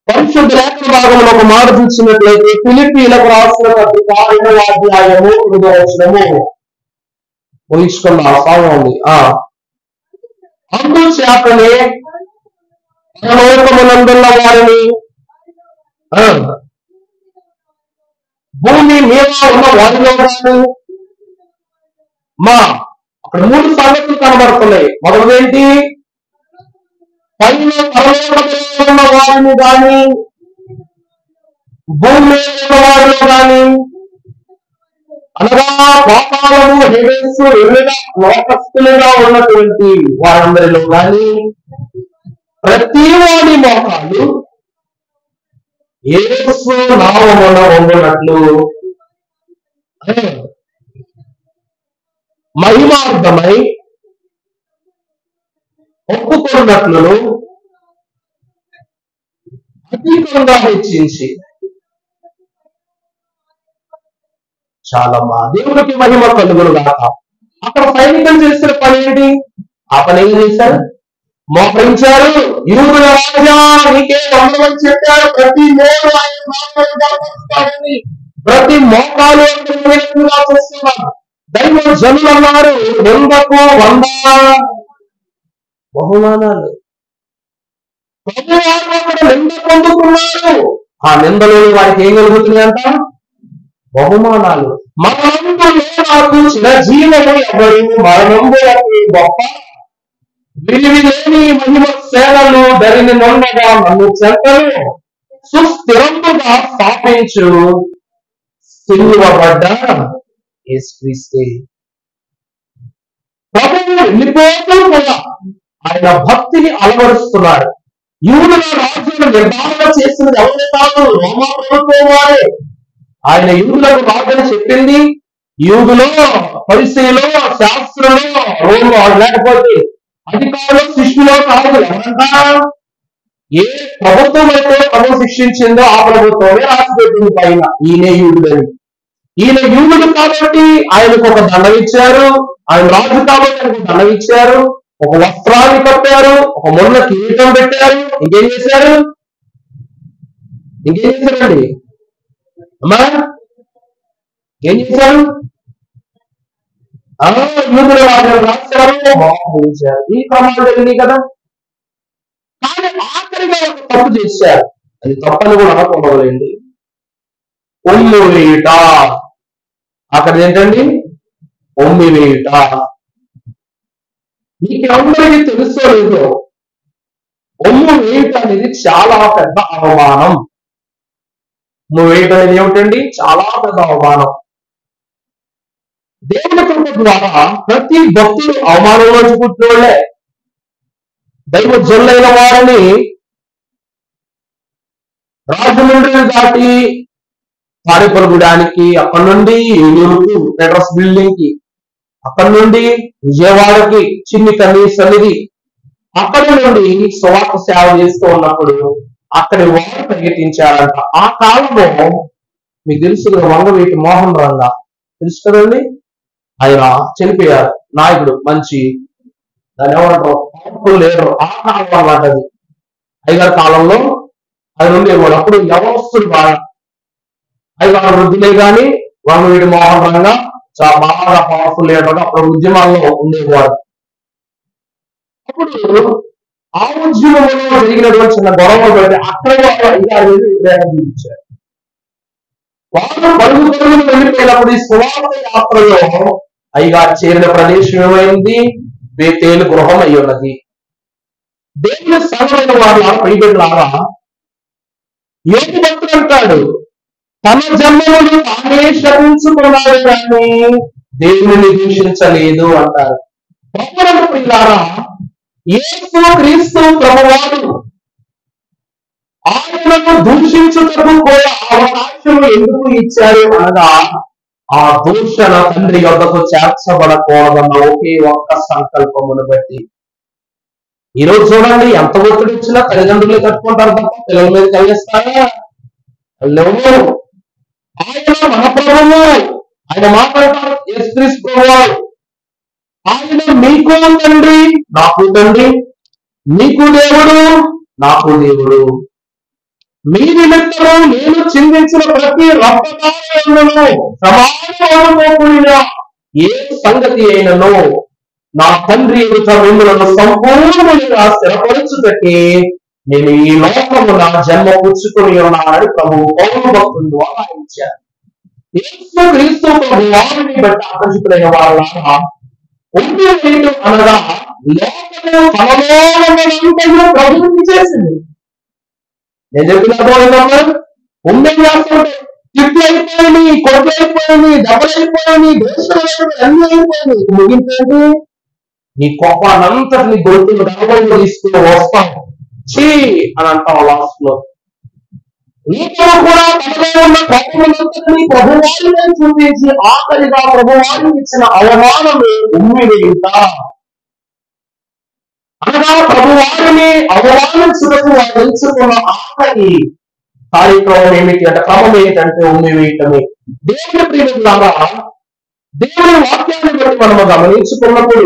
పరిశుద్ధ లేఖన భాగంలో ఒక మాట చూసినట్లయితే ఫిలిప్పీలకు రాసిన పత్రిక 2వ అధ్యాయము 9వ వచనము ముగించుకున్న భాగం ఉంది. అందుచేతనే పరలోకమునందున్న వారిని భూమి మీద ఉన్న వారిలో కానీ మా అక్కడ 3 సంగతులు కనబడుతున్నాయి. మొదటిదేంటి? పైన పరలోకములో ఉన్న వారిని కానీ భూమి మీద ఉన్న వారిలో కానీ, అనగా పాతాళము, హేడెస్, లోకస్తులుగా ఉన్నటువంటి వారందరిలో కానీ ప్రతి వాడి మోకాలు యేసు నామమున వంగునట్లు మహిమార్థమై ఒప్పుకున్నట్లు అధికంగా హెచ్చించి, చాలా మా దేవుడికి మహిమ కలుగును గాక. అక్కడ సైనికులు చేసిన పని ఏంటి? ఆ పని ఏం చేశారు? మోకరించారు. యూదుల రాజా నీకే వందమని చెప్పారు. ప్రతి నోరు ఆయన నామమును ఘనపరుస్తాడని ప్రతి మోకాలు చూస్తున్నారు. దైవ జనులు అన్నారు 100కు 100 బహుమానాలు. ప్రభువారు అక్కడ నింద పొందుకున్నారు. ఆ నిందలోని వారికి ఏం కలుగుతున్నాయంట? బహుమానాలు. మరణంలో నాకు చిరజీవము ఎవరు, మరణంలో గొప్ప విలువలేని మహిమ సేవలు ధరిని నుండగా నన్ను చెంతలు సుస్థిరముగా స్థాపించు సిలువబడ్డ యేసుక్రీస్తే. ప్రభువు వెళ్ళిపోతూ కూడా ఆయన భక్తిని అలవరుస్తున్నాడు. యూదుల రాజును నిర్ధారణ చేసినది ఎవరే కాదు, రోమా ప్రభుత్వం వారే. ఆయన యూదులకు రాజని చెప్పింది యూదులో, పరిసయ్యులో, శాస్త్రంలో, రోమా లేకపోతే అధికారులు, శిష్యులో కాదు. ఎవరంటా? ఏ ప్రభుత్వం అయితే ప్రభు శిక్షించిందో ఆ ప్రభుత్వమే రాసిపెట్టింది పైన ఈయనే యూదుడని. ఈయన యూదుడు కాబట్టి ఆయనకు ఒక దండం ఇచ్చారు. ఆయన రాజు కాబట్టి ఆయనకు దండం ఇచ్చారు. ఒక వస్త్రాన్ని కప్పారు, ఒక మొన్న కిరీటం పెట్టారు. ఇంకేం చేశారు? ఇంకేం చేశారండి అమ్మా? ఏం చేశారు? యూదుల రాజు రాశారు, మోహరించారు. ఈ క్రమాలు జరిగినాయి కదా. కానీ ఆఖరిగా ఒక తప్పు చేశారు. అది తప్పని కూడా అనుకోవాలండి. ఒమ్ము వేయుట. అక్కడ ఏంటండి? ఒమ్మి వేయుట. మీకందరికీ తెలుసో లేదో, ఒమ్ము వేయుట అనేది చాలా పెద్ద అవమానం. ఒమ్ము వేయుట అనేది ఏమిటండి? చాలా పెద్ద అవమానం. దేవుని కృప ద్వారా ప్రతి భక్తుడు అవమానంలోంచి పుట్టినోళ్లే. దైవ జనులైన వారిని రాజమండ్రి దాటి తాడేపల్లిగూడానికి, అక్కడి నుండి ఏలూరుకు పెట్రస్ బిల్డింగ్ కి, అక్కడి నుండి విజయవాడకి చిన్ని తల్లి సన్నిధి, అక్కడి నుండి సువార్త సేవ చేస్తూ ఉన్నప్పుడు అక్కడి వారు ప్రయత్నించారంట. ఆ కాలంలో మీకు తెలుసు వంగవీటి మోహన్ రంగా తెలుసు కదండి. ఆయన చనిపోయారు. నాయకుడు, మంచి దాని ఏమంటారు, పవర్ఫుల్ లీడర్. ఆ కాలం అన్నమాట అది. అయ్యగారి కాలంలో ఆయన ఉండేవాడు. అప్పుడు యవనస్తులు బాగా, అయ్యగారు వృద్ధులే కానీ వంగవీటి మోహన్ రంగా చాలా బాగా పవర్ఫుల్ లీడర్. అప్పుడు ఉద్యమాల్లో ఉండేవాడు. అప్పుడు ఆ ఉద్యమంలో జరిగినటువంటి చిన్న గొడవలు పెట్టి అక్కడ అయ్యగారు వ్యతిరేకం చూపించారు. వాళ్ళు పరుగు పరుగులు వెళ్ళిపోయినప్పుడు ఈ సువార్త యాత్రలో అయ్యగారు చేరిన ప్రదేశం ఏమైంది? బేతేలు గృహం అయి ఉన్నది. దేవుని సరైన వాళ్ళ పైబిడ్లారా, యోగు భక్తుడు అంటాడు, తన జన్మను తానే శపించుకున్నాడు కానీ దేవుని దూషించలేదు అంటారు. ప్రభువుల పిల్లారా, యేసు క్రీస్తు ప్రభువారు ఆయనను దూషించుటకు కూడా అవకాశం ఎందుకు ఇచ్చారు అనగా, ఆ దూషణ తండ్రి యొద్దకు చేర్చబడకూడదన్న ఒకే ఒక్క సంకల్పమును బట్టి. ఈరోజు చూడండి, ఎంత ఒత్తిడి వచ్చినా తల్లిదండ్రులే కట్టుకుంటారు తప్ప పిల్లల మీద కలిగిస్తారా? లేవు. ఆయన మన ప్రభువు, ఆయన మాట్లాడతారు యేసుక్రీస్తు ప్రభువారు. ఆయన మీకు తండ్రి, నాకు తండ్రి, నీకు దేవుడు, నాకు దేవుడు. మీ నిమిత్తము నేను చిందించిన ప్రతి రక్తదానములను సమానమైన ఏ సంగతి అయినను నా తండ్రి ఎదుట మిమ్మలను సంపూర్ణంగా స్థిరపరచుటకే నేను ఈ లోకము నా జన్మ పుచ్చుకొని ఉన్నానని ప్రభువు పౌలు భక్తుల ద్వారా ఇచ్చారు. యేసు క్రీస్తు ప్రభు వారిని బట్టి ఆకర్షితులైన వాళ్ళ ఉమ్మి వేయటం అనగా లోకము తనలో ప్రభుత్వం చేసింది. నేను చెప్పిన అర్థమైందమ్మా? ఉమ్మి చేస్తుంటే తిట్లు అయిపోయినాయి, కొట్లు అయిపోయినాయి, దెబ్బలు అయిపోయినాయి, దేశాలు అన్ని అయిపోయినాయి. ముగింపేంటి? నీ కోపానంతటిని గొంతులు డబ్బులు తీసుకుని వస్తాం చీ అని అంటాం లాస్ట్ లో. నీతో కూడా తనలో ఉన్న కోపములంతటినీ ప్రభువారిని చూపించి ఆఖరిగా ప్రభువారికి ఇచ్చిన అవమానమే ఉమ్మి వేయుట. అనగా ప్రభువారిని అవమానించుటకు వారు ఎంచుకున్న ఆఖరి కార్యక్రమం ఏమిటి అంటే, క్రమం ఏంటంటే ఉమ్మి వేయటమే. దేవుని ప్రియమిత్రులారా, దేవుని వాక్యాన్ని బట్టి మనము గమనించుకున్నప్పుడు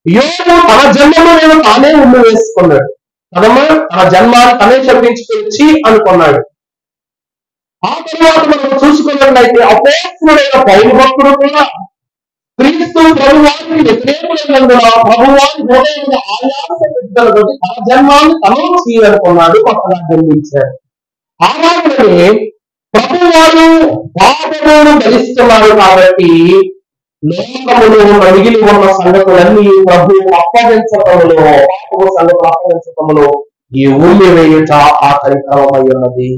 యోబు తన జన్మను తానే ఉమ్మి వేసుకున్నాడు కదమ్మా. తన జన్మాన్ని తనే శపించుకొచ్చి అనుకున్నాడు. ఆ తర్వాత మనం చూసుకున్నట్లయితే అపోస్తుడైన పౌలు భక్తుడు కూడా క్రీస్తు ప్రభువారికి వ్యతిరేకులైనందున ప్రభువారి హృదయంలో ఆయాస పెద్దలతో తన జన్మాన్ని తనలో చేయాలనుకున్నాడు, కొత్తగా జన్మించాడు. అలాగనే ప్రభువారు పాపమును ధరిస్తున్నారు కాబట్టి లోకములో మిగిలి ఉన్న సంగతులన్నీ ప్రభు అప్పగించటంలో, పాపము సంగతులు అప్పగించటంలో ఈ ఉమ్మి వేయుట ఆఖరి క్రమమై ఉన్నది.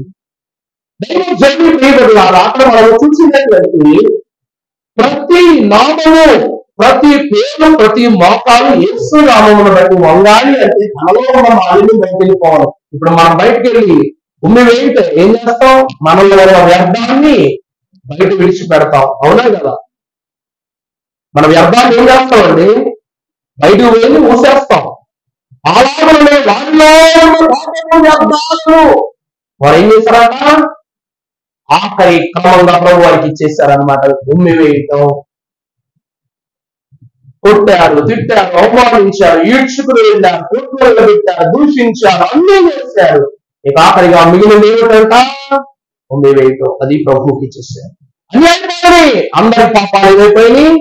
దైవ జన్మ ప్రియబడులారా, అక్కడ మనం చూసినట్లయితే ప్రతి నామము, ప్రతి పేరు, ప్రతి మోకాలు యేసు నామమును బట్టి వంగాలి అంటే తనలో ఉన్న మాలిని బయటకు వెళ్ళిపోవాలి. ఇప్పుడు మనం బయటకు వెళ్ళి ఉమ్మి వేయితే ఏం చేస్తాం? మనలో ఉన్న వ్యర్థాన్ని బయట విడిచిపెడతాం. అవునా కదా? మన వ్యర్థాన్ని ఏం చేస్తామండి? బయటకు వెళ్ళి ఊసేస్తాం. అలాగనే వారిలో వ్యర్థాలు వారు ఏం చేశారట? ఆఖరి క్రమంగా ప్రభు వారికి ఇచ్చేశారనమాట. ఉమ్మి వేయటం, కొట్టారు, తిట్టారు, అవమానించారు, ఈడ్చుకుని వెళ్ళారు, కొట్టులు పెట్టారు, దూషించారు, అన్నీ చేశారు. ఇక ఆఖరిగా మిగిలిన ఏమిటంట? ఉమ్మి వేయటం. అది ప్రభువుకి ఇచ్చేసారు. అన్యాయమే అందరి పాపాలు ఏమైపోయినాయి?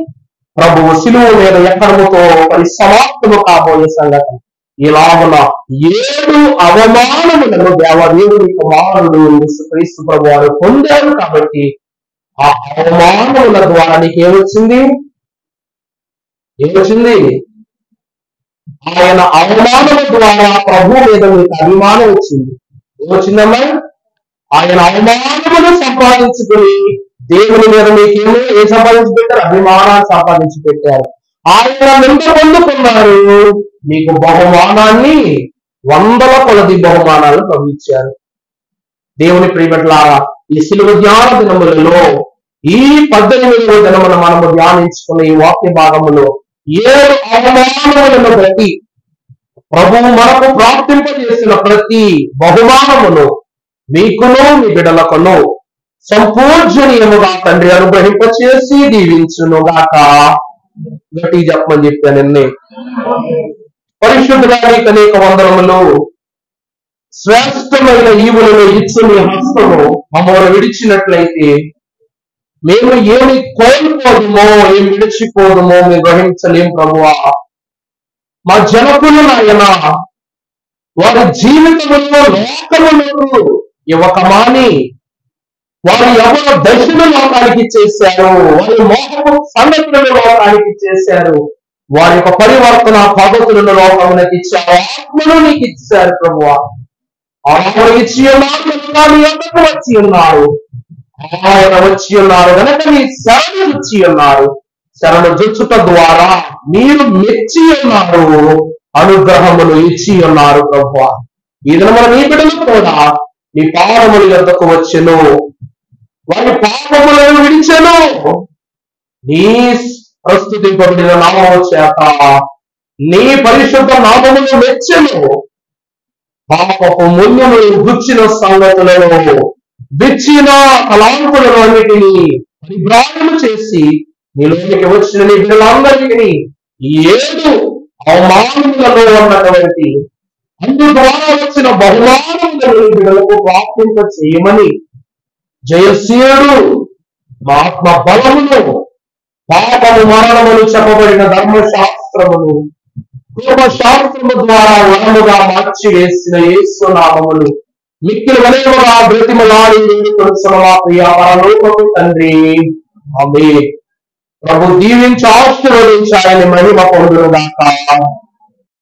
ప్రభువు శిలువ మీద ఎక్కడముతో పరిసమాప్తము కాబోయే సంగతి. ఇలాగున 7 అవమానములను దేవదేవుని కుమారుడు క్రీస్తు ప్రభు వారు పొందారు కాబట్టి ఆ అవమానముల ద్వారా నీకు ఏమొచ్చింది? ఆయన అవమానముల ద్వారా ప్రభు మీద మీకు అభిమానం వచ్చింది. ఏమొచ్చిందమ్మా? ఆయన అవమానమును సంపాదించుకుని దేవుని మీద మీకేమో ఏం సంపాదించి పెట్టారు? అభిమానాన్ని సంపాదించి పెట్టారు. ఆయన నింద పొందుకున్నారు, మీకు బహుమానాన్ని 100ల కొలది బహుమానాలు పంపించారు. దేవుని ప్రియబిడ్డలారా, ఈ శిలువ ధ్యాన దినములలో ఈ 18వ దినమున మనము ధ్యానించుకున్న ఈ వాక్య భాగములో 7 అవమానములను బట్టి ప్రభువు మనకు ప్రాప్తింపజేసిన ప్రతి బహుమానమును మీకును మీ బిడ్డలకును సంపూర్జనీయముగా తండ్రి అనుగ్రహింపచేసి దీవించునుగాక. గట్టి చెప్పమని చెప్పాను నిన్నే. పరిశుద్ధుడా నీకు అనేక వందనములు. శ్రేష్టమైన ఈవులను ఇచ్చు నీ హస్తము మమ్మల్ని విడిచినట్లయితే మేము ఏమి కోల్పోదుమో, ఏమి విడిచిపోదుమో మేము గ్రహించలేం ప్రభువా. మా జనకులు నాయన వారి జీవితంలో లోకములకు ఇవ్వకమాని వారు ఎవరు దశను లోకానికి చేశారు, వారి మోహము సంగతులను లోకానికి చేశారు, వారి యొక్క పరివర్తన పద్ధతులను లోకములకు ఇచ్చారు, ఆత్మను నీకు ఇచ్చారు ప్రభువా. ఆత్మను ఇచ్చి ఉన్నారు, వచ్చి ఉన్నారు, ఆయన వచ్చి ఉన్నారు కనుక నీ శరణు వచ్చి ఉన్నారు. శరణు జుచ్చుట ద్వారా మీరు మెచ్చి ఉన్నారు, అనుగ్రహములు ఇచ్చి ఉన్నారు ప్రభువా. ఈ దినమున నీ బిడ్డలు కూడా నీ పాదముల యొద్దకు వచ్చెను, వారి పాపములను విడిచెను, నీ ప్రస్తుతింపబడిన నామము చేత నీ పరిశుద్ధ నామమును మెచ్చెను. పాపపు ముళ్ళును గుచ్చిన సంగతులను, విచ్చిన తలాంతులను అన్నిటినీ పరిభ్రామము చేసి నీలోనికి వచ్చిన నీ బిడ్డలందరికీ 7 అవమానములలో ఉన్నటువంటి అందు ద్వారా వచ్చిన బహుమానములను బిడ్డలకు ప్రాప్తింప చేయమని జయశీయుడు మా ఆత్మ బలమును, పాపము మరణములు చెప్పబడిన ధర్మశాస్త్రమును కృపశాస్త్రము ద్వారా వరముగా మార్చి వేసిన యేసు నామములు మిక్కిలి వలయముగా బ్రతిమలాడి వేడుకొనుచున్న మా ప్రియ పరలోకపు తండ్రి. ఆమేన్. ప్రభు దీవించి ఆశీర్వదించి ఆయన మహిమ పొందును గాక.